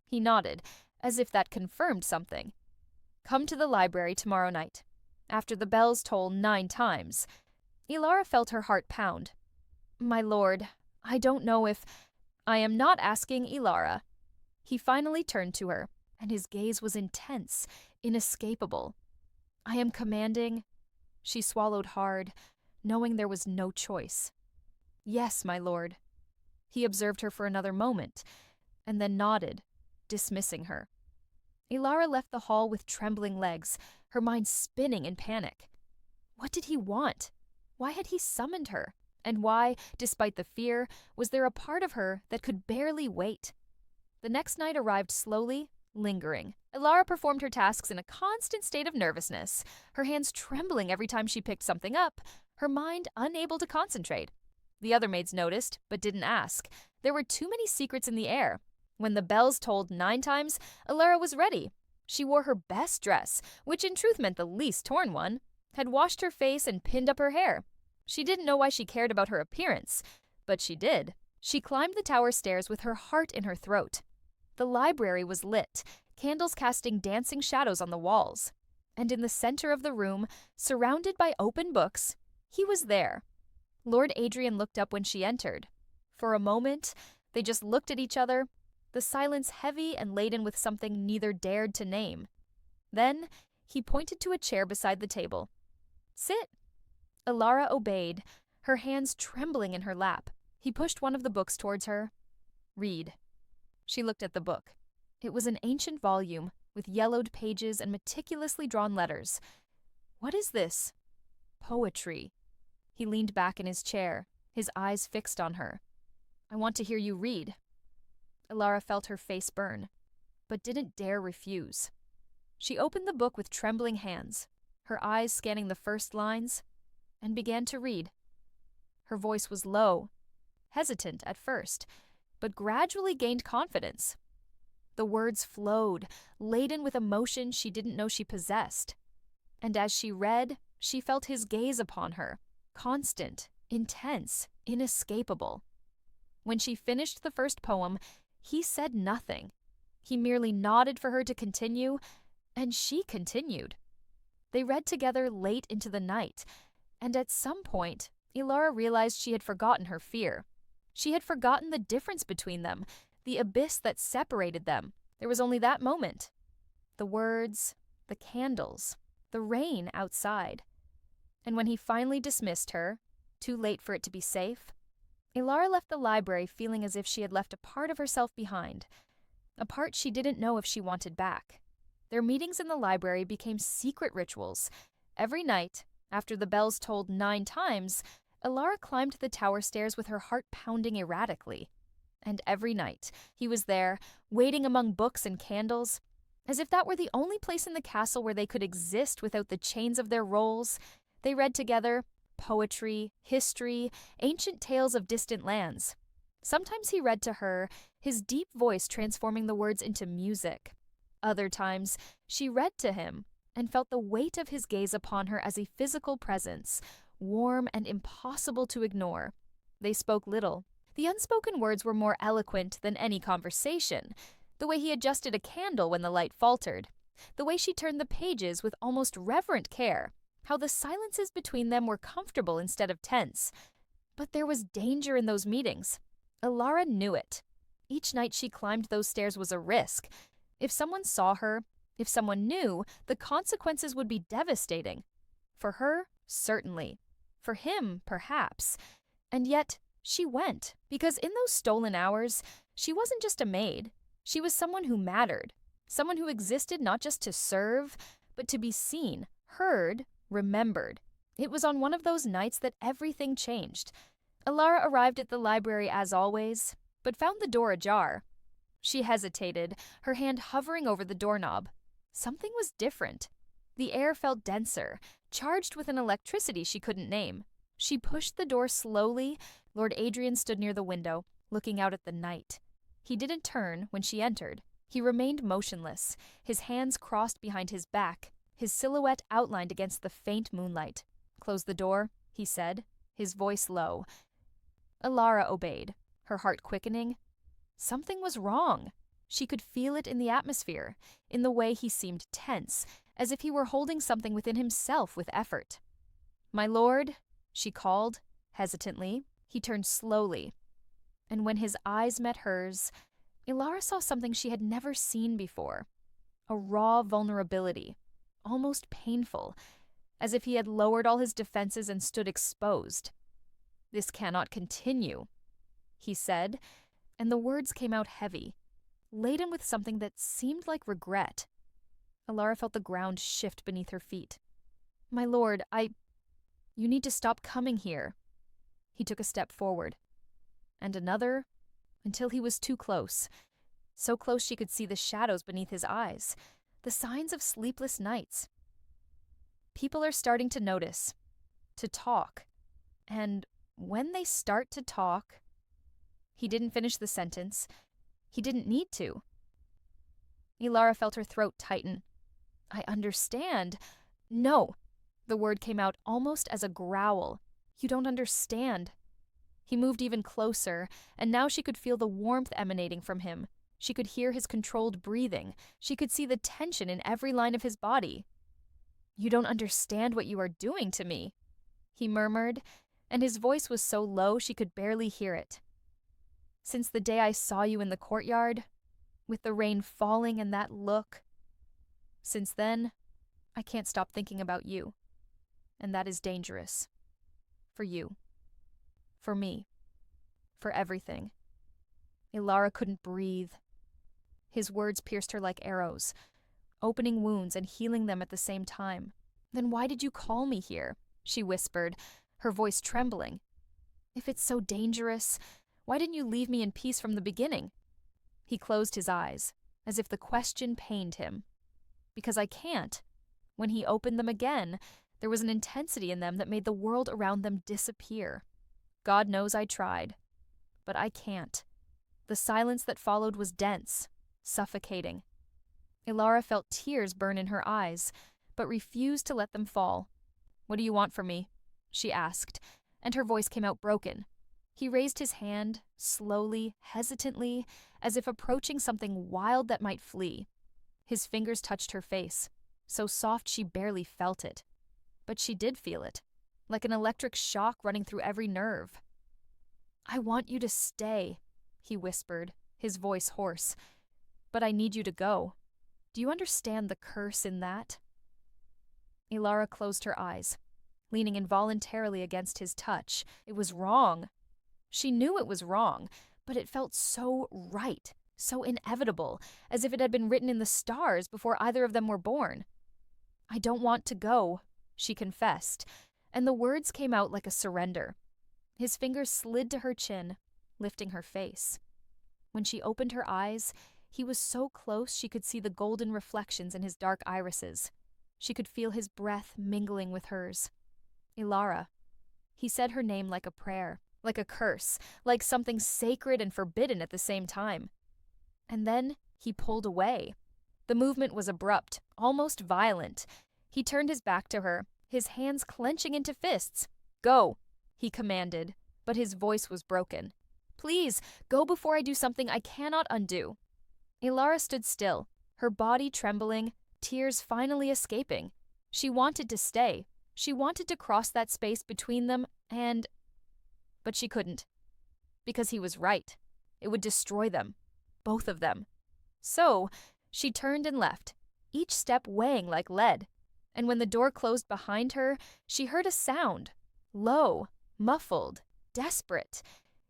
He nodded, as if that confirmed something. "Come to the library tomorrow night, after the bells toll 9 times. Ilara felt her heart pound. "My lord, I don't know if—" "I am not asking Ilara." He finally turned to her, and his gaze was intense, inescapable. "I am commanding—" She swallowed hard, knowing there was no choice. "Yes, my lord." He observed her for another moment, and then nodded, dismissing her. Elara left the hall with trembling legs, her mind spinning in panic. What did he want? Why had he summoned her? And why, despite the fear, was there a part of her that could barely wait? The next night arrived slowly, lingering. Elara performed her tasks in a constant state of nervousness, her hands trembling every time she picked something up, her mind unable to concentrate. The other maids noticed, but didn't ask. There were too many secrets in the air. When the bells tolled 9 times, Elara was ready. She wore her best dress, which in truth meant the least torn one, had washed her face and pinned up her hair. She didn't know why she cared about her appearance, but she did. She climbed the tower stairs with her heart in her throat. The library was lit, candles casting dancing shadows on the walls. And in the center of the room, surrounded by open books, he was there. Lord Adrian looked up when she entered. For a moment, they just looked at each other, the silence heavy and laden with something neither dared to name. Then he pointed to a chair beside the table. "Sit." Elara obeyed, her hands trembling in her lap. He pushed one of the books towards her. "Read." She looked at the book. It was an ancient volume with yellowed pages and meticulously drawn letters. "What is this?" "Poetry." He leaned back in his chair, his eyes fixed on her. "I want to hear you read." Elara felt her face burn, but didn't dare refuse. She opened the book with trembling hands, her eyes scanning the first lines, and began to read. Her voice was low, hesitant at first, but gradually gained confidence. The words flowed, laden with emotion she didn't know she possessed. And as she read, she felt his gaze upon her, constant, intense, inescapable. When she finished the first poem, he said nothing. He merely nodded for her to continue, and she continued. They read together late into the night, and at some point, Elara realized she had forgotten her fear. She had forgotten the difference between them, the abyss that separated them. There was only that moment. The words, the candles, the rain outside. And when he finally dismissed her, too late for it to be safe, Elara left the library feeling as if she had left a part of herself behind, a part she didn't know if she wanted back. Their meetings in the library became secret rituals. Every night, after the bells tolled 9 times, Elara climbed the tower stairs with her heart pounding erratically. And every night, he was there, waiting among books and candles, as if that were the only place in the castle where they could exist without the chains of their roles. They read together poetry, history, ancient tales of distant lands. Sometimes he read to her, his deep voice transforming the words into music. Other times, she read to him and felt the weight of his gaze upon her as a physical presence, warm and impossible to ignore. They spoke little. The unspoken words were more eloquent than any conversation. The way he adjusted a candle when the light faltered. The way she turned the pages with almost reverent care. How the silences between them were comfortable instead of tense. But there was danger in those meetings. Elara knew it. Each night she climbed those stairs was a risk. If someone saw her, if someone knew, the consequences would be devastating. For her, certainly. For him, perhaps. And yet, she went, because in those stolen hours, she wasn't just a maid. She was someone who mattered. Someone who existed not just to serve, but to be seen, heard, remembered. It was on one of those nights that everything changed. Elara arrived at the library as always, but found the door ajar. She hesitated, her hand hovering over the doorknob. Something was different. The air felt denser, charged with an electricity she couldn't name. She pushed the door slowly. Lord Adrian stood near the window, looking out at the night. He didn't turn when she entered. He remained motionless, his hands crossed behind his back, his silhouette outlined against the faint moonlight. "Close the door," he said, his voice low. Elara obeyed, her heart quickening. Something was wrong. She could feel it in the atmosphere, in the way he seemed tense, as if he were holding something within himself with effort. "My lord," she called, hesitantly. He turned slowly, and when his eyes met hers, Elara saw something she had never seen before. A raw vulnerability, almost painful, as if he had lowered all his defenses and stood exposed. "This cannot continue," he said, and the words came out heavy, laden with something that seemed like regret. Ilara felt the ground shift beneath her feet. "My lord, You need to stop coming here." He took a step forward, and another, until he was too close. So close she could see the shadows beneath his eyes, the signs of sleepless nights. "People are starting to notice, to talk, and when they start to talk—" He didn't finish the sentence. He didn't need to. Ilara felt her throat tighten. "I understand." "No." The word came out almost as a growl. "You don't understand." He moved even closer, and now she could feel the warmth emanating from him. She could hear his controlled breathing. She could see the tension in every line of his body. "You don't understand what you are doing to me," he murmured, and his voice was so low she could barely hear it. "Since the day I saw you in the courtyard, with the rain falling and that look, since then, I can't stop thinking about you. And that is dangerous. For you. For me. For everything." Ilara couldn't breathe. His words pierced her like arrows, opening wounds and healing them at the same time. "Then why did you call me here?" she whispered, her voice trembling. "If it's so dangerous, why didn't you leave me in peace from the beginning?" He closed his eyes, as if the question pained him. "Because I can't." When he opened them again, there was an intensity in them that made the world around them disappear. "God knows I tried. But I can't." The silence that followed was dense, suffocating. Ilara felt tears burn in her eyes, but refused to let them fall. "What do you want from me?" she asked, and her voice came out broken. He raised his hand, slowly, hesitantly, as if approaching something wild that might flee. His fingers touched her face, so soft she barely felt it. But she did feel it, like an electric shock running through every nerve. "I want you to stay," he whispered, his voice hoarse. "But I need you to go. Do you understand the curse in that?" Ilara closed her eyes, leaning involuntarily against his touch. It was wrong. She knew it was wrong, but it felt so right, so inevitable, as if it had been written in the stars before either of them were born. "I don't want to go," she confessed, and the words came out like a surrender. His fingers slid to her chin, lifting her face. When she opened her eyes, he was so close she could see the golden reflections in his dark irises. She could feel his breath mingling with hers. "Ilara." He said her name like a prayer, like a curse, like something sacred and forbidden at the same time. And then he pulled away. The movement was abrupt, almost violent. He turned his back to her, his hands clenching into fists. "Go," he commanded, but his voice was broken. "Please, go before I do something I cannot undo." Ilara stood still, her body trembling, tears finally escaping. She wanted to stay. She wanted to cross that space between them but she couldn't. Because he was right. It would destroy them. Both of them. So, she turned and left, each step weighing like lead. And when the door closed behind her, she heard a sound. Low, muffled, desperate.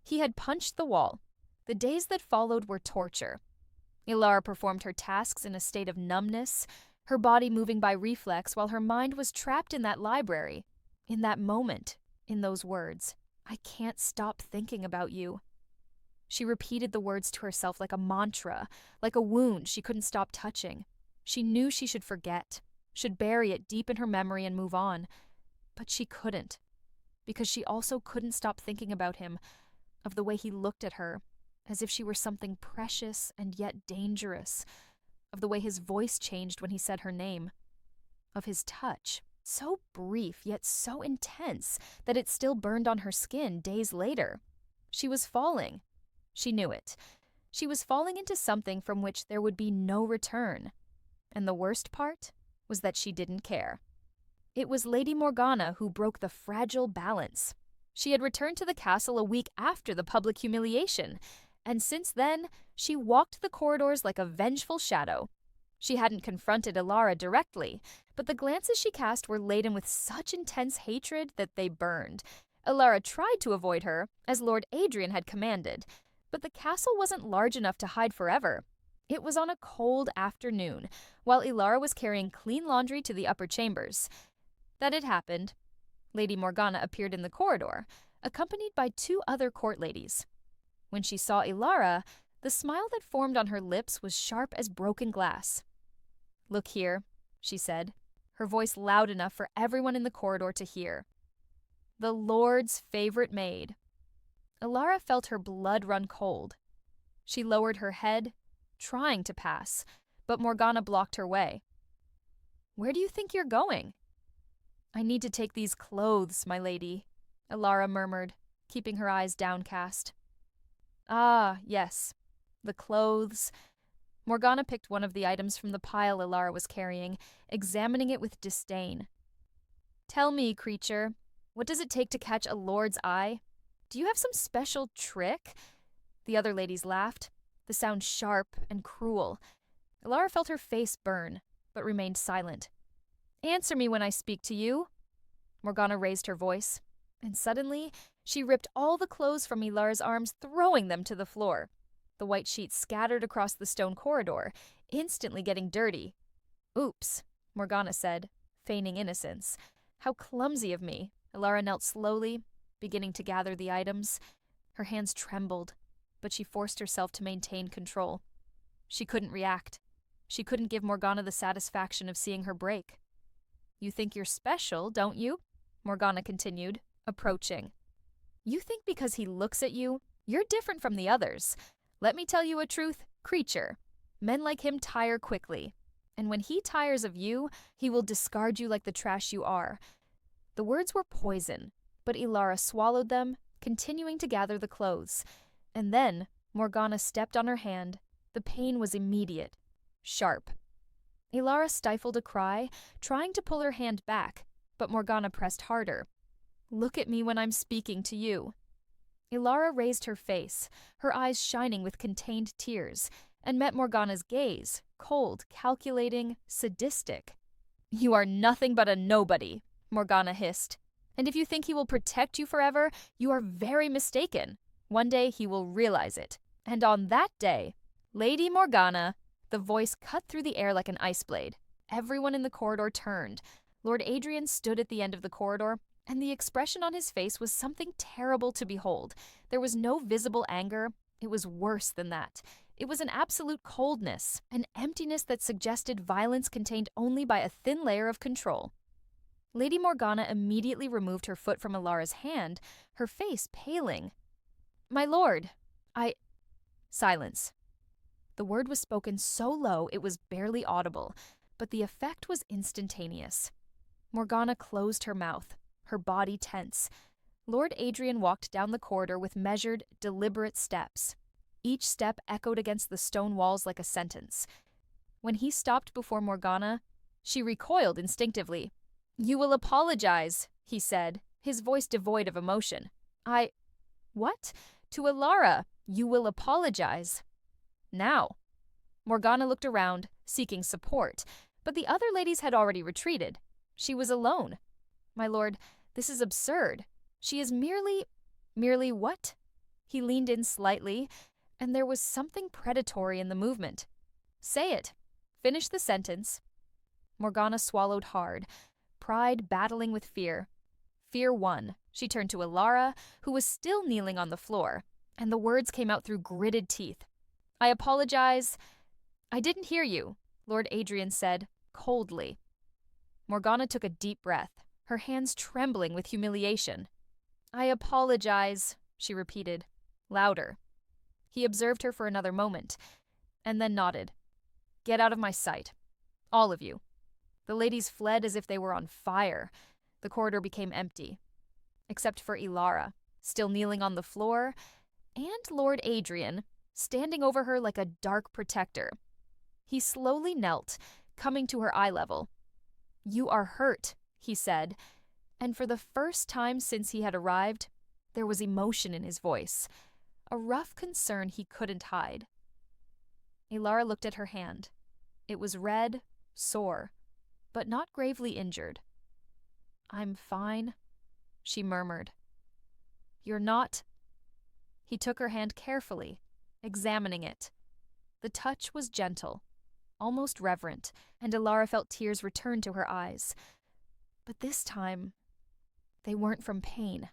He had punched the wall. The days that followed were torture. Ilara performed her tasks in a state of numbness, her body moving by reflex while her mind was trapped in that library, in that moment, in those words. "I can't stop thinking about you." She repeated the words to herself like a mantra, like a wound she couldn't stop touching. She knew she should forget, should bury it deep in her memory and move on. But she couldn't, because she also couldn't stop thinking about him, of the way he looked at her, as if she were something precious and yet dangerous, of the way his voice changed when he said her name, of his touch, so brief yet so intense that it still burned on her skin days later. She was falling. She knew it. She was falling into something from which there would be no return. And the worst part was that she didn't care. It was Lady Morgana who broke the fragile balance. She had returned to the castle a week after the public humiliation, and since then, she walked the corridors like a vengeful shadow. She hadn't confronted Ilara directly, but the glances she cast were laden with such intense hatred that they burned. Ilara tried to avoid her, as Lord Adrian had commanded, but the castle wasn't large enough to hide forever. It was on a cold afternoon, while Ilara was carrying clean laundry to the upper chambers. That had happened. Lady Morgana appeared in the corridor, accompanied by 2 other court ladies. When she saw Ilara, the smile that formed on her lips was sharp as broken glass. "Look here," she said, her voice loud enough for everyone in the corridor to hear. "The Lord's favorite maid." Ilara felt her blood run cold. She lowered her head, trying to pass, but Morgana blocked her way. "Where do you think you're going?" "I need to take these clothes, my lady," Ilara murmured, keeping her eyes downcast. "Ah, yes, the clothes." Morgana picked one of the items from the pile Ilara was carrying, examining it with disdain. "Tell me, creature, what does it take to catch a lord's eye? Do you have some special trick?" The other ladies laughed, the sound sharp and cruel. Ilara felt her face burn, but remained silent. "Answer me when I speak to you." Morgana raised her voice, and suddenly she ripped all the clothes from Ilara's arms, throwing them to the floor. The white sheets scattered across the stone corridor, instantly getting dirty. "Oops," Morgana said, feigning innocence. "How clumsy of me." Ilara knelt slowly, beginning to gather the items. Her hands trembled, but she forced herself to maintain control. She couldn't react. She couldn't give Morgana the satisfaction of seeing her break. "You think you're special, don't you?" Morgana continued, approaching. "You think because he looks at you, you're different from the others. Let me tell you a truth, creature. Men like him tire quickly, and when he tires of you, he will discard you like the trash you are." The words were poison, but Ilara swallowed them, continuing to gather the clothes. And then Morgana stepped on her hand. The pain was immediate, sharp. Ilara stifled a cry, trying to pull her hand back, but Morgana pressed harder. "Look at me when I'm speaking to you." Ilara raised her face, her eyes shining with contained tears, and met Morgana's gaze, cold, calculating, sadistic. "You are nothing but a nobody," Morgana hissed. "And if you think he will protect you forever, you are very mistaken. One day he will realize it. And on that day, Lady Morgana," the voice cut through the air like an ice blade. Everyone in the corridor turned. Lord Adrian stood at the end of the corridor, and the expression on his face was something terrible to behold. There was no visible anger. It was worse than that. It was an absolute coldness, an emptiness that suggested violence contained only by a thin layer of control. Lady Morgana immediately removed her foot from Ilara's hand, her face paling. "My lord, Silence. The word was spoken so low it was barely audible, but the effect was instantaneous. Morgana closed her mouth, her body tense. Lord Adrian walked down the corridor with measured, deliberate steps. Each step echoed against the stone walls like a sentence. When he stopped before Morgana, she recoiled instinctively. "You will apologize," he said, his voice devoid of emotion. What? To Ilara, you will apologize. Now." Morgana looked around, seeking support, but the other ladies had already retreated. She was alone. "My lord, this is absurd. She is merely what?" He leaned in slightly, and there was something predatory in the movement. "Say it. Finish the sentence." Morgana swallowed hard, pride battling with fear. Fear won. She turned to Ilara, who was still kneeling on the floor, and the words came out through gritted teeth. "I apologize." "I didn't hear you," Lord Adrian said, coldly. Morgana took a deep breath, her hands trembling with humiliation. "I apologize," she repeated, louder. He observed her for another moment, and then nodded. "Get out of my sight. All of you." The ladies fled as if they were on fire. The corridor became empty, except for Ilara, still kneeling on the floor, and Lord Adrian, standing over her like a dark protector. He slowly knelt, coming to her eye level. "You are hurt," he said, and for the first time since he had arrived, there was emotion in his voice, a rough concern he couldn't hide. Ilara looked at her hand. It was red, sore, but not gravely injured. "I'm fine," she murmured. "You're not?" He took her hand carefully, examining it. The touch was gentle, almost reverent, and Ilara felt tears return to her eyes. But this time, they weren't from pain.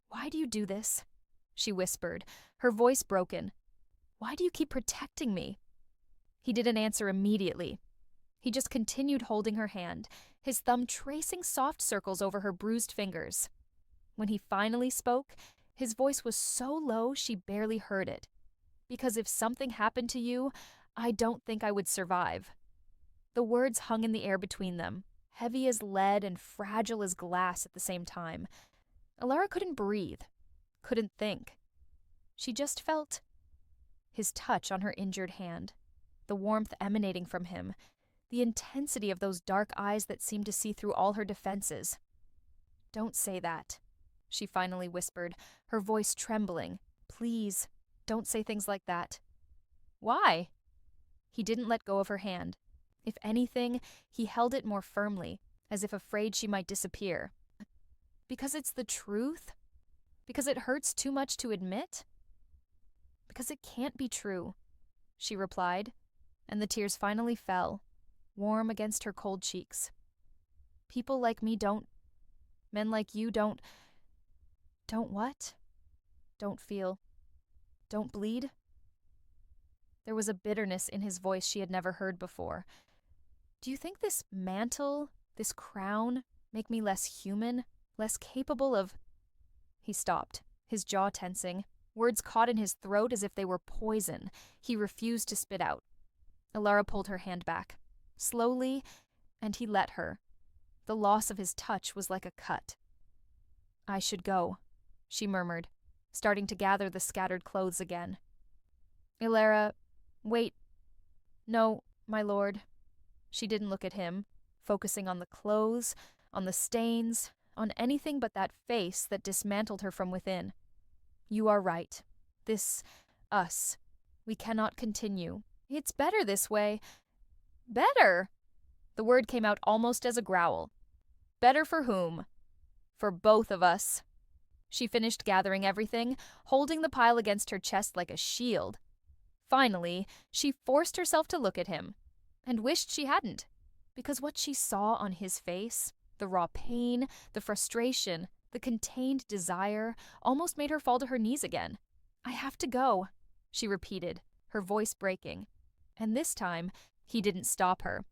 "Why do you do this?" she whispered, her voice broken. "Why do you keep protecting me?" He didn't answer immediately. He just continued holding her hand, his thumb tracing soft circles over her bruised fingers. When he finally spoke, his voice was so low she barely heard it. "Because if something happened to you, I don't think I would survive." The words hung in the air between them, heavy as lead and fragile as glass at the same time. Ilara couldn't breathe, couldn't think. She just felt his touch on her injured hand, the warmth emanating from him, the intensity of those dark eyes that seemed to see through all her defenses. "Don't say that," she finally whispered, her voice trembling. "Please, don't say things like that." "Why?" He didn't let go of her hand. If anything, he held it more firmly, as if afraid she might disappear. "Because it's the truth? Because it hurts too much to admit?" "Because it can't be true," she replied, and the tears finally fell, warm against her cold cheeks. "People like me don't. Men like you don't. Don't what? Don't feel. Don't bleed?" There was a bitterness in his voice she had never heard before. "Do you think this mantle, this crown, make me less human, less capable of—" He stopped, his jaw tensing, words caught in his throat as if they were poison. He refused to spit out. Ilara pulled her hand back, slowly, and he let her. The loss of his touch was like a cut. "I should go," she murmured, starting to gather the scattered clothes again. "Ilara, wait. No, my lord." She didn't look at him, focusing on the clothes, on the stains, on anything but that face that dismantled her from within. "You are right. Us. We cannot continue. It's better this way." "Better?" The word came out almost as a growl. "Better for whom?" "For both of us." She finished gathering everything, holding the pile against her chest like a shield. Finally, she forced herself to look at him, and wished she hadn't, because what she saw on his face, the raw pain, the frustration, the contained desire, almost made her fall to her knees again. "I have to go," she repeated, her voice breaking. And this time, he didn't stop her.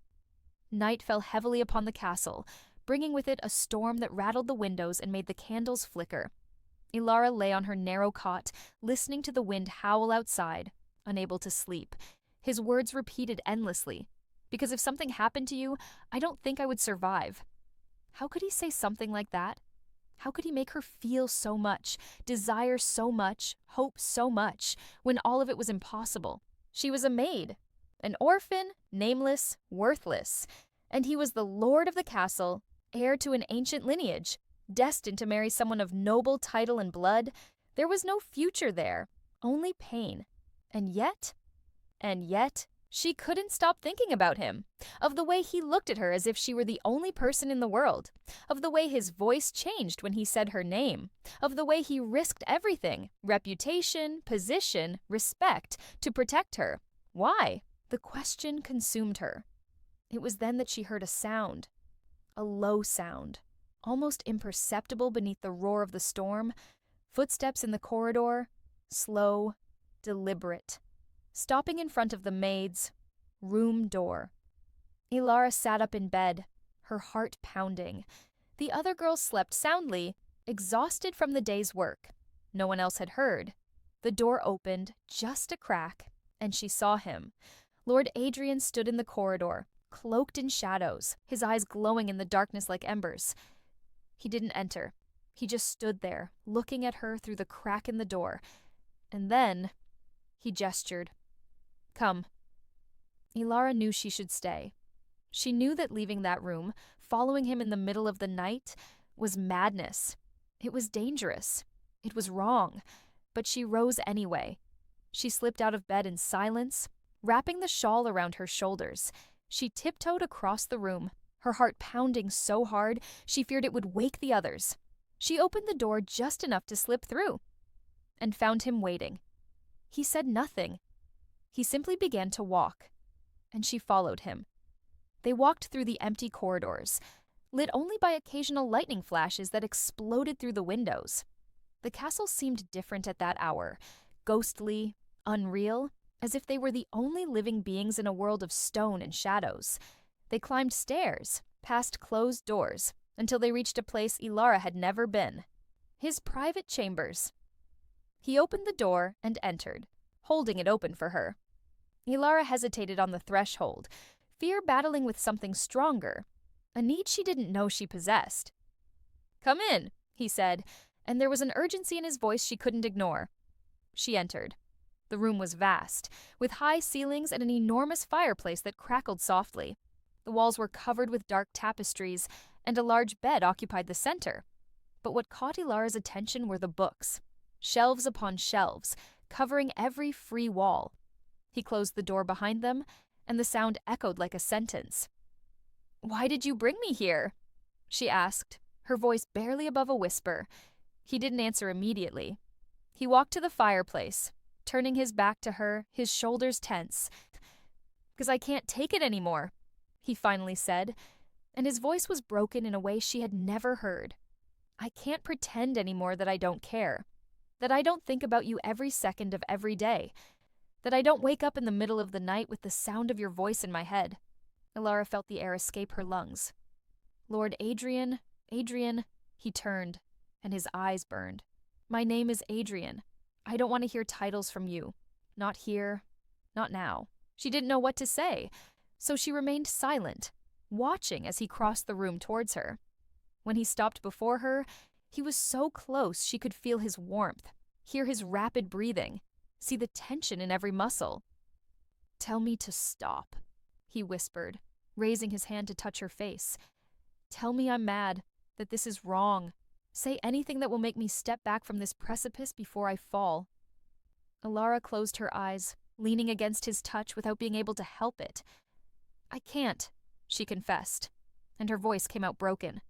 Night fell heavily upon the castle, bringing with it a storm that rattled the windows and made the candles flicker. Ilara lay on her narrow cot, listening to the wind howl outside, unable to sleep, his words repeated endlessly. "Because if something happened to you, I don't think I would survive." How could he say something like that? How could he make her feel so much, desire so much, hope so much, when all of it was impossible? She was a maid, an orphan, nameless, worthless, and he was the lord of the castle, heir to an ancient lineage, destined to marry someone of noble title and blood. There was no future there, only pain. And yet, she couldn't stop thinking about him, of the way he looked at her as if she were the only person in the world, of the way his voice changed when he said her name, of the way he risked everything, reputation, position, respect, to protect her. Why? The question consumed her. It was then that she heard a sound, a low sound, almost imperceptible beneath the roar of the storm, footsteps in the corridor, slow, deliberate, stopping in front of the maid's room door. Ilara sat up in bed, her heart pounding. The other girls slept soundly, exhausted from the day's work. No one else had heard. The door opened, just a crack, and she saw him. Lord Adrian stood in the corridor, cloaked in shadows, his eyes glowing in the darkness like embers. He didn't enter. He just stood there, looking at her through the crack in the door. And then he gestured. "Come." Ilara knew she should stay. She knew that leaving that room, following him in the middle of the night, was madness. It was dangerous. It was wrong. But she rose anyway. She slipped out of bed in silence, Wrapping the shawl around her shoulders, she tiptoed across the room, her heart pounding so hard she feared it would wake the others. She opened the door just enough to slip through and found him waiting. He said nothing. He simply began to walk, and she followed him. They walked through the empty corridors, lit only by occasional lightning flashes that exploded through the windows. The castle seemed different at that hour, ghostly, unreal, as if they were the only living beings in a world of stone and shadows. They climbed stairs, past closed doors, until they reached a place Ilara had never been. His private chambers. He opened the door and entered, holding it open for her. Ilara hesitated on the threshold, fear battling with something stronger, a need she didn't know she possessed. "Come in," he said, and there was an urgency in his voice she couldn't ignore. She entered. The room was vast, with high ceilings and an enormous fireplace that crackled softly. The walls were covered with dark tapestries, and a large bed occupied the center. But what caught Ilara's attention were the books, shelves upon shelves, covering every free wall. He closed the door behind them, and the sound echoed like a sentence. "Why did you bring me here?" she asked, her voice barely above a whisper. He didn't answer immediately. He walked to the fireplace, turning his back to her, his shoulders tense. "'Cause I can't take it anymore," he finally said, and his voice was broken in a way she had never heard. "I can't pretend anymore that I don't care, that I don't think about you every second of every day, that I don't wake up in the middle of the night with the sound of your voice in my head." Ilara felt the air escape her lungs. "Lord Adrian, Adrian," he turned, and his eyes burned. "My name is Adrian. I don't want to hear titles from you. Not here, not now." She didn't know what to say, so she remained silent, watching as he crossed the room towards her. When he stopped before her, he was so close she could feel his warmth, hear his rapid breathing, see the tension in every muscle. "Tell me to stop," he whispered, raising his hand to touch her face. "Tell me I'm mad, that this is wrong. Say anything that will make me step back from this precipice before I fall." Ilara closed her eyes, leaning against his touch without being able to help it. "I can't," she confessed, and her voice came out broken.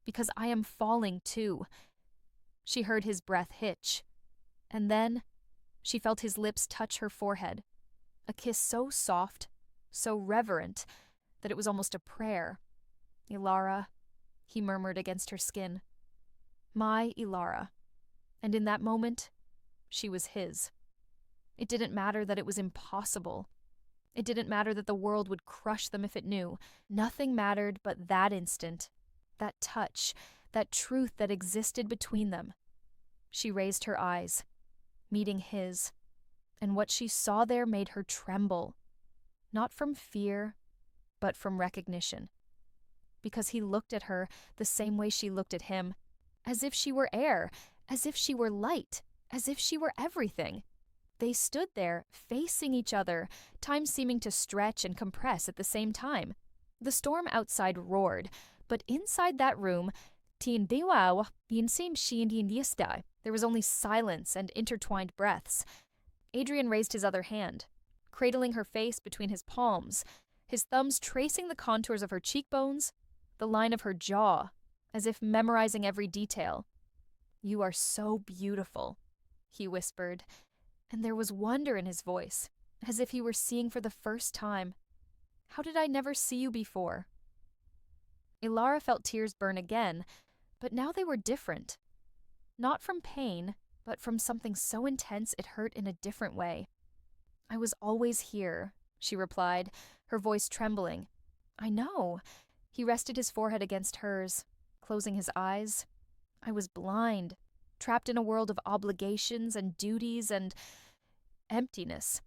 "Because I am falling too." She heard his breath hitch, and then she felt his lips touch her forehead, a kiss so soft, so reverent, that it was almost a prayer. "Ilara," he murmured against her skin. "My Ilara." And in that moment, she was his. It didn't matter that it was impossible. It didn't matter that the world would crush them if it knew. Nothing mattered but that instant, that touch, that truth that existed between them. She raised her eyes, meeting his, and what she saw there made her tremble, not from fear, but from recognition. Because he looked at her the same way she looked at him, as if she were air, as if she were light, as if she were everything. They stood there, facing each other, time seeming to stretch and compress at the same time. The storm outside roared, but inside that room, there was only silence and intertwined breaths. Adrian raised his other hand, cradling her face between his palms, his thumbs tracing the contours of her cheekbones, the line of her jaw, as if memorizing every detail. "You are so beautiful," he whispered, and there was wonder in his voice, as if he were seeing for the first time. "How did I never see you before?" Ilara felt tears burn again, but now they were different. Not from pain, but from something so intense it hurt in a different way. "I was always here," she replied, her voice trembling. "I know." He rested his forehead against hers, closing his eyes. "I was blind, trapped in a world of obligations and duties and emptiness.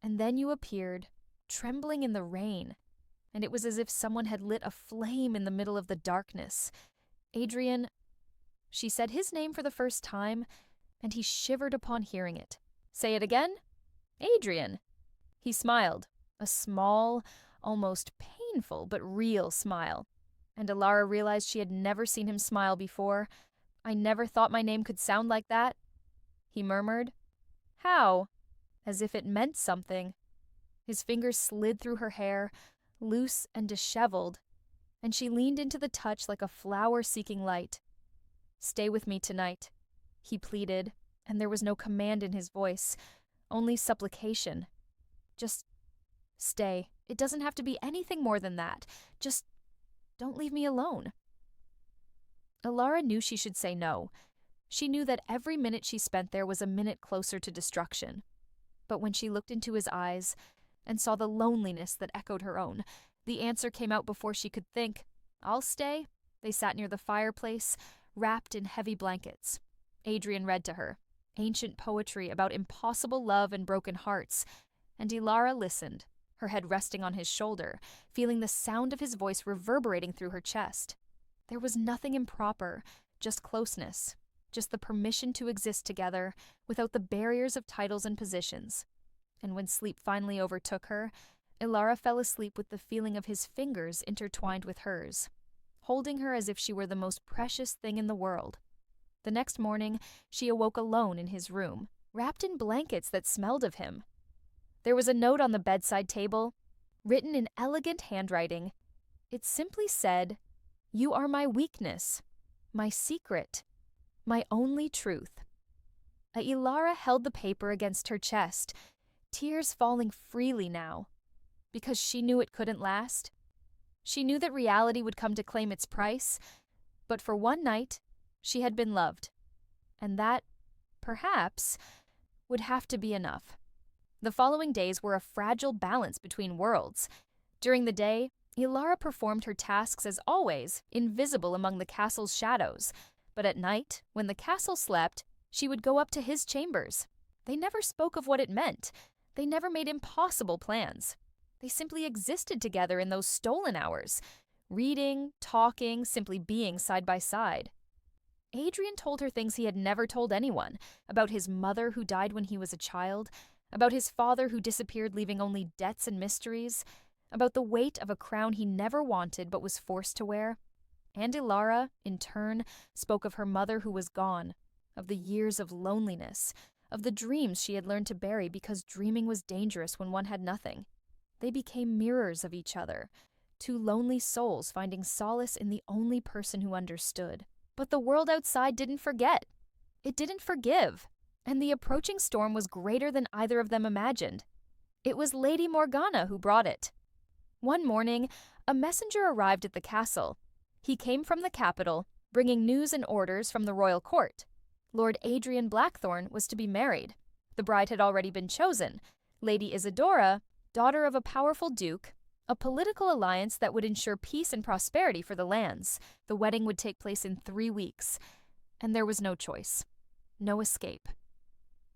And then you appeared, trembling in the rain, and it was as if someone had lit a flame in the middle of the darkness. Adrian," she said his name for the first time, and he shivered upon hearing it. "Say it again." "Adrian." He smiled, a small, almost painful but real smile, and Ilara realized she had never seen him smile before. "I never thought my name could sound like that," he murmured. "How?" As if it meant something. His fingers slid through her hair, loose and disheveled, and she leaned into the touch like a flower seeking light. "Stay with me tonight," he pleaded, and there was no command in his voice, only supplication. "Just stay. It doesn't have to be anything more than that. Just don't leave me alone." Elara knew she should say no. She knew that every minute she spent there was a minute closer to destruction. But when she looked into his eyes and saw the loneliness that echoed her own, the answer came out before she could think. "I'll stay." They sat near the fireplace, wrapped in heavy blankets. Adrian read to her, ancient poetry about impossible love and broken hearts, and Elara listened, her head resting on his shoulder, feeling the sound of his voice reverberating through her chest. There was nothing improper, just closeness, just the permission to exist together without the barriers of titles and positions. And when sleep finally overtook her, Elara fell asleep with the feeling of his fingers intertwined with hers, holding her as if she were the most precious thing in the world. The next morning, she awoke alone in his room, wrapped in blankets that smelled of him. There was a note on the bedside table, written in elegant handwriting. It simply said, "You are my weakness, my secret, my only truth." Elara held the paper against her chest, tears falling freely now, because she knew it couldn't last. She knew that reality would come to claim its price, but for one night, she had been loved, and that, perhaps, would have to be enough. The following days were a fragile balance between worlds. During the day, Elara performed her tasks as always, invisible among the castle's shadows, but at night, when the castle slept, she would go up to his chambers. They never spoke of what it meant. They never made impossible plans. They simply existed together in those stolen hours, reading, talking, simply being side by side. Adrian told her things he had never told anyone, about his mother who died when he was a child, about his father who disappeared leaving only debts and mysteries, about the weight of a crown he never wanted but was forced to wear. And Elara, in turn, spoke of her mother who was gone, of the years of loneliness, of the dreams she had learned to bury because dreaming was dangerous when one had nothing. They became mirrors of each other, two lonely souls finding solace in the only person who understood. But the world outside didn't forget. It didn't forgive, and the approaching storm was greater than either of them imagined. It was Lady Morgana who brought it. One morning, a messenger arrived at the castle. He came from the capital, bringing news and orders from the royal court. Lord Adrian Blackthorne was to be married. The bride had already been chosen, Lady Isadora, daughter of a powerful duke, a political alliance that would ensure peace and prosperity for the lands. The wedding would take place in 3 weeks, and there was no choice, no escape.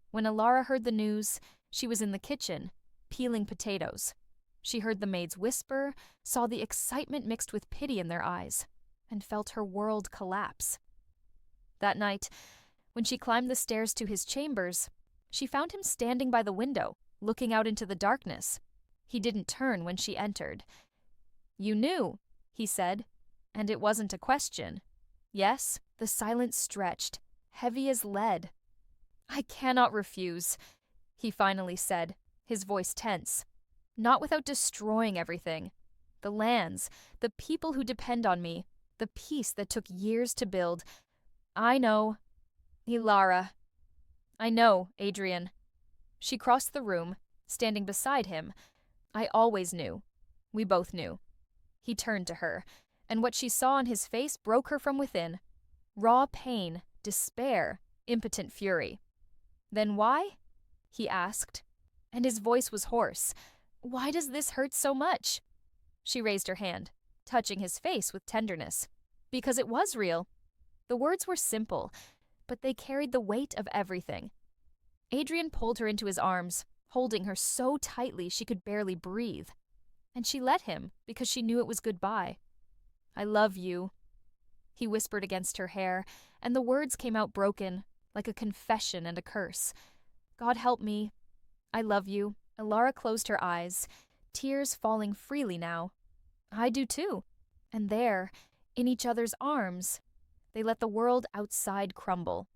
When Elara heard the news, she was in the kitchen, peeling potatoes. She heard the maids whisper, saw the excitement mixed with pity in their eyes, and felt her world collapse. That night, when she climbed the stairs to his chambers, she found him standing by the window, looking out into the darkness. He didn't turn when she entered. "You knew," he said, and it wasn't a question. Yes, the silence stretched, heavy as lead. "I cannot refuse," he finally said, his voice tense. "Not without destroying everything. The lands, the people who depend on me, the peace that took years to build. I know. Elara. I know, Adrian." She crossed the room, standing beside him. "I always knew. We both knew." He turned to her, and what she saw on his face broke her from within. Raw pain, despair, impotent fury. "Then why?" he asked, and his voice was hoarse. "Why does this hurt so much?" She raised her hand, touching his face with tenderness. Because it was real. The words were simple, but they carried the weight of everything. Adrian pulled her into his arms, holding her so tightly she could barely breathe. And she let him because she knew it was goodbye. "I love you," he whispered against her hair, and the words came out broken, like a confession and a curse. "God help me. I love you." Elara closed her eyes, tears falling freely now. "I do too." And there, in each other's arms, they let the world outside crumble.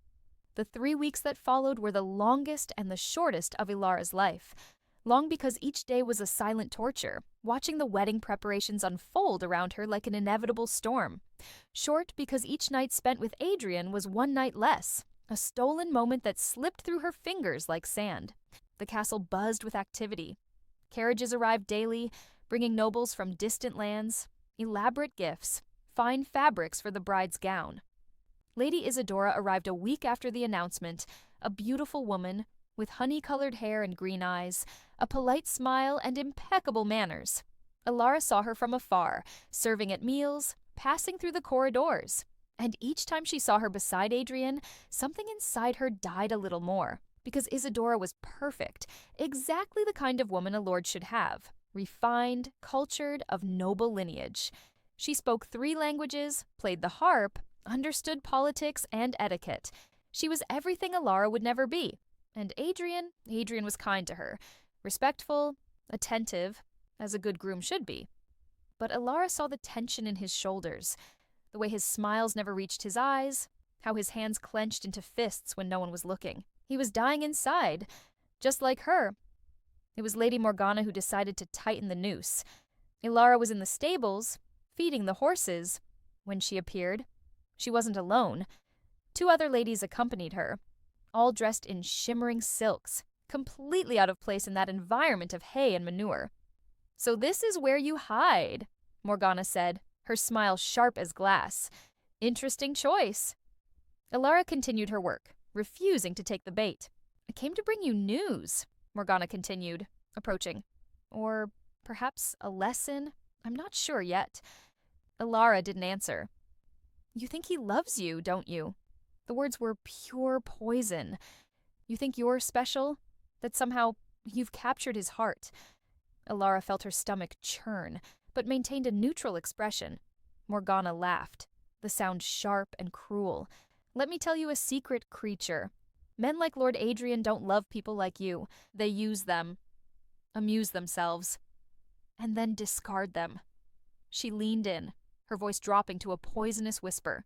The 3 weeks that followed were the longest and the shortest of Elara's life. Long because each day was a silent torture, watching the wedding preparations unfold around her like an inevitable storm. Short because each night spent with Adrian was one night less, a stolen moment that slipped through her fingers like sand. The castle buzzed with activity. Carriages arrived daily, bringing nobles from distant lands, elaborate gifts, fine fabrics for the bride's gown. Lady Isadora arrived a week after the announcement, a beautiful woman with honey-colored hair and green eyes, a polite smile, and impeccable manners. Elara saw her from afar, serving at meals, passing through the corridors. And each time she saw her beside Adrian, something inside her died a little more, because Isadora was perfect, exactly the kind of woman a lord should have, refined, cultured, of noble lineage. She spoke 3 languages, played the harp, understood politics and etiquette. She was everything Elara would never be. And Adrian was kind to her, respectful, attentive, as a good groom should be. But Elara saw the tension in his shoulders, the way his smiles never reached his eyes, how his hands clenched into fists when no one was looking. He was dying inside, just like her. It was Lady Morgana who decided to tighten the noose. Elara was in the stables, feeding the horses, when she appeared. She wasn't alone. 2 other ladies accompanied her, all dressed in shimmering silks, completely out of place in that environment of hay and manure. "So this is where you hide," Morgana said, her smile sharp as glass. "Interesting choice." Elara continued her work, refusing to take the bait. "I came to bring you news," Morgana continued, approaching. "Or perhaps a lesson? I'm not sure yet." Elara didn't answer. "You think he loves you, don't you?" The words were pure poison. "You think you're special? That somehow you've captured his heart?" Elara felt her stomach churn, but maintained a neutral expression. Morgana laughed, the sound sharp and cruel. "Let me tell you a secret, creature. Men like Lord Adrian don't love people like you. They use them, amuse themselves, and then discard them." She leaned in, her voice dropping to a poisonous whisper.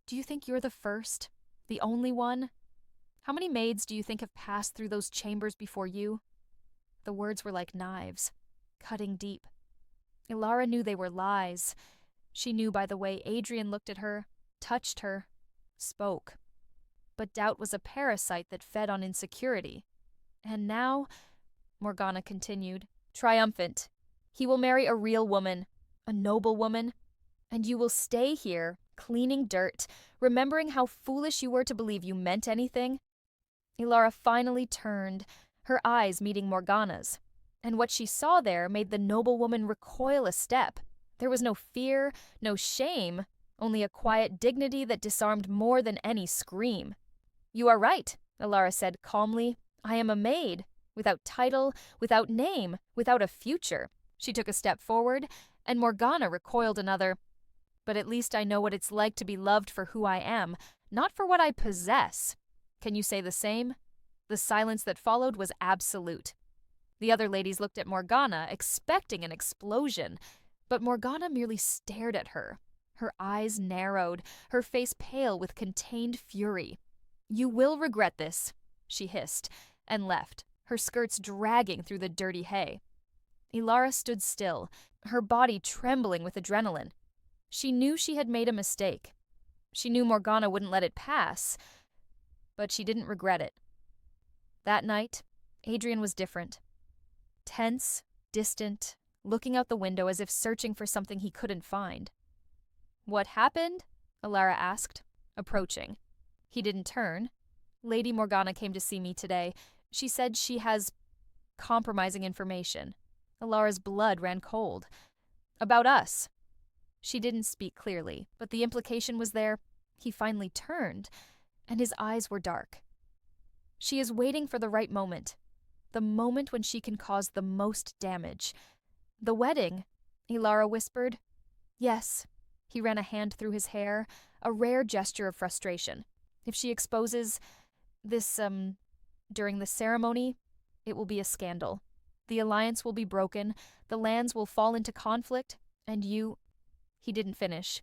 "Do you think you're the first? The only one? How many maids do you think have passed through those chambers before you?" The words were like knives, cutting deep. Elara knew they were lies. She knew by the way Adrian looked at her, touched her, spoke. But doubt was a parasite that fed on insecurity. "And now," Morgana continued, triumphant, "he will marry a real woman, a noble woman, and you will stay here, cleaning dirt, remembering how foolish you were to believe you meant anything." Elara finally turned, her eyes meeting Morgana's, and what she saw there made the noble woman recoil a step. There was no fear, no shame, only a quiet dignity that disarmed more than any scream. "You are right," Elara said calmly. "I am a maid, without title, without name, without a future." She took a step forward, and Morgana recoiled another. "But at least I know what it's like to be loved for who I am, not for what I possess. Can you say the same?" The silence that followed was absolute. The other ladies looked at Morgana, expecting an explosion, but Morgana merely stared at her. Her eyes narrowed, her face pale with contained fury. "You will regret this," she hissed, and left, her skirts dragging through the dirty hay. Elara stood still, her body trembling with adrenaline. She knew she had made a mistake. She knew Morgana wouldn't let it pass, but she didn't regret it. That night, Adrian was different. Tense, distant, looking out the window as if searching for something he couldn't find. "What happened?" Elara asked, approaching. He didn't turn. "Lady Morgana came to see me today. She said she has compromising information." Elara's blood ran cold. "About us." She didn't speak clearly, but the implication was there. He finally turned, and his eyes were dark. "She is waiting for the right moment. The moment when she can cause the most damage." "The wedding," Elara whispered. "Yes." He ran a hand through his hair, a rare gesture of frustration. "If she exposes this, during the ceremony, it will be a scandal. The alliance will be broken, the lands will fall into conflict, and you—" He didn't finish.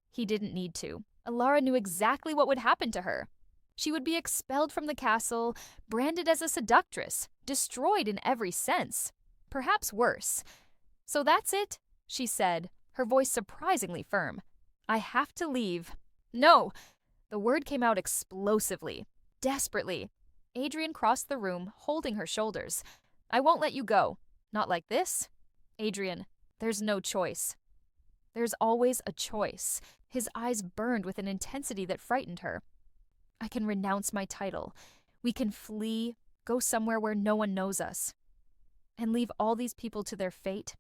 He didn't need to. Elara knew exactly what would happen to her. She would be expelled from the castle, branded as a seductress, destroyed in every sense. Perhaps worse. "So that's it?" she said, her voice surprisingly firm. "I have to leave." "No!" The word came out explosively, desperately. Adrian crossed the room, holding her shoulders. "I won't let you go. Not like this." "Adrian, there's no choice." "There's always a choice." His eyes burned with an intensity that frightened her. "I can renounce my title. We can flee, go somewhere where no one knows us, and leave all these people to their fate.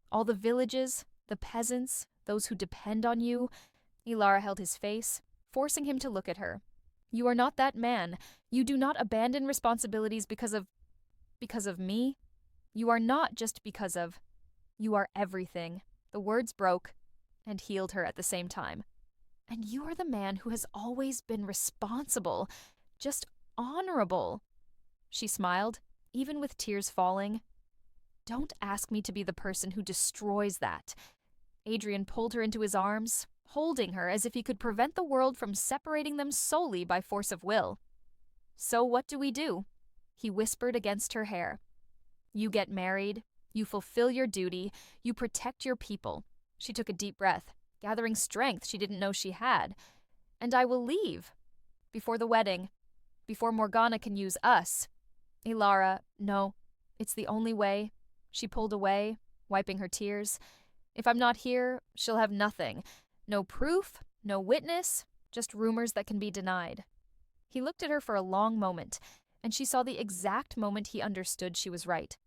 All the villages, the peasants, those who depend on you." Ilara held his face, forcing him to look at her. "You are not that man. You do not abandon responsibilities because of me. You are not just because of. You are everything." The words broke and healed her at the same time. "And you are the man who has always been responsible, just honorable." She smiled, even with tears falling. "Don't ask me to be the person who destroys that." Adrian pulled her into his arms, holding her as if he could prevent the world from separating them solely by force of will. "So what do we do?" He whispered against her hair. "You get married, you fulfill your duty, you protect your people." She took a deep breath, gathering strength she didn't know she had. "And I will leave. Before the wedding. Before Morgana can use us." Ilara, "No, it's the only way." She pulled away, wiping her tears. "If I'm not here, she'll have nothing. No proof, no witness, just rumors that can be denied." He looked at her for a long moment, and she saw the exact moment he understood she was right.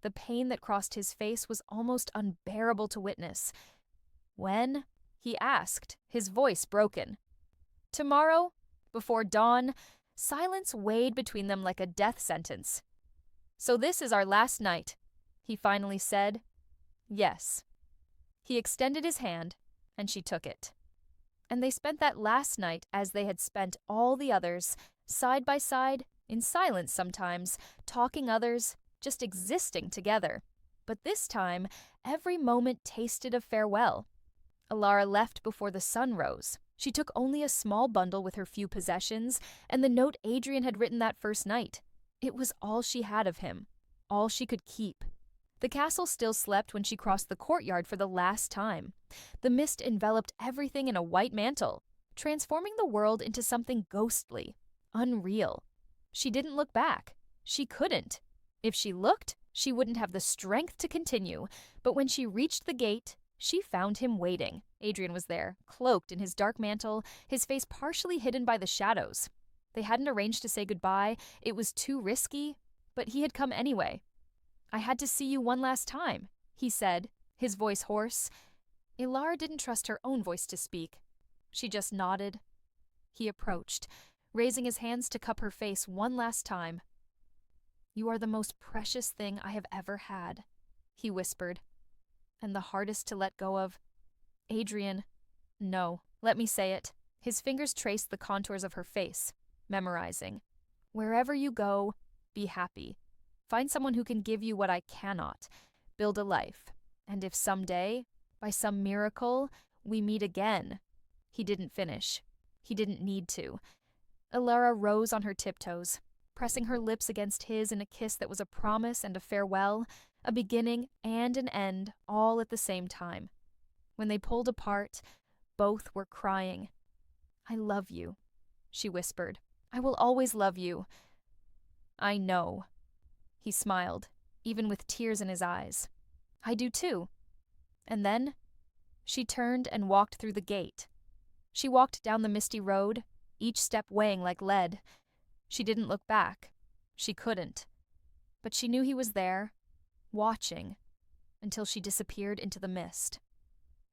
The pain that crossed his face was almost unbearable to witness. "When?" he asked, his voice broken. "Tomorrow, before dawn." Silence weighed between them like a death sentence. "So this is our last night," he finally said. "Yes." He extended his hand, and she took it. And they spent that last night as they had spent all the others, side by side, in silence sometimes, talking others, just existing together. But this time, every moment tasted of farewell. Ilara left before the sun rose. She took only a small bundle with her few possessions, and the note Adrian had written that first night. It was all she had of him, all she could keep. The castle still slept when she crossed the courtyard for the last time. The mist enveloped everything in a white mantle, transforming the world into something ghostly, unreal. She didn't look back. She couldn't. If she looked, she wouldn't have the strength to continue. But when she reached the gate, she found him waiting. Adrian was there, cloaked in his dark mantle, his face partially hidden by the shadows. They hadn't arranged to say goodbye. It was too risky, but he had come anyway. "I had to see you one last time," he said, his voice hoarse. Ilara didn't trust her own voice to speak. She just nodded. He approached, raising his hands to cup her face one last time. "You are the most precious thing I have ever had," he whispered, "and the hardest to let go of." "Adrian, no, let me say it." His fingers traced the contours of her face, memorizing. "Wherever you go, be happy. Find someone who can give you what I cannot. Build a life. And if someday, by some miracle, we meet again." He didn't finish. He didn't need to. Ilara rose on her tiptoes, pressing her lips against his in a kiss that was a promise and a farewell, a beginning and an end, all at the same time. When they pulled apart, both were crying. "I love you," she whispered. "I will always love you." "I know." He smiled, even with tears in his eyes. "I do too." And then she turned and walked through the gate. She walked down the misty road, each step weighing like lead. She didn't look back. She couldn't. But she knew he was there, watching, until she disappeared into the mist.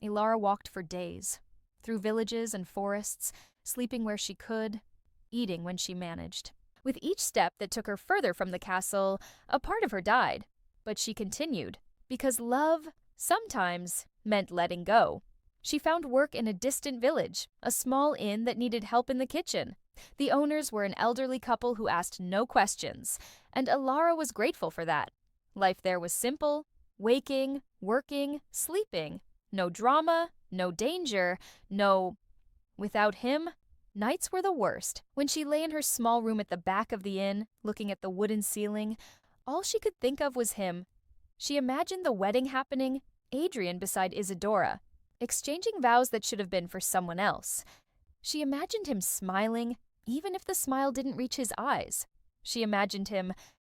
Ilara walked for days, through villages and forests, sleeping where she could, eating when she managed. With each step that took her further from the castle, a part of her died, but she continued, because love sometimes meant letting go. She found work in a distant village, a small inn that needed help in the kitchen. The owners were an elderly couple who asked no questions, and Ilara was grateful for that. Life there was simple, waking, working, sleeping. No drama, no danger, no... Without him, Nights were the worst. When she lay in her small room at the back of the inn, looking at the wooden ceiling, all she could think of was him. She imagined the wedding happening, Adrian beside Isadora, exchanging vows that should have been for someone else. She imagined him smiling, even if the smile didn't reach his eyes. She imagined him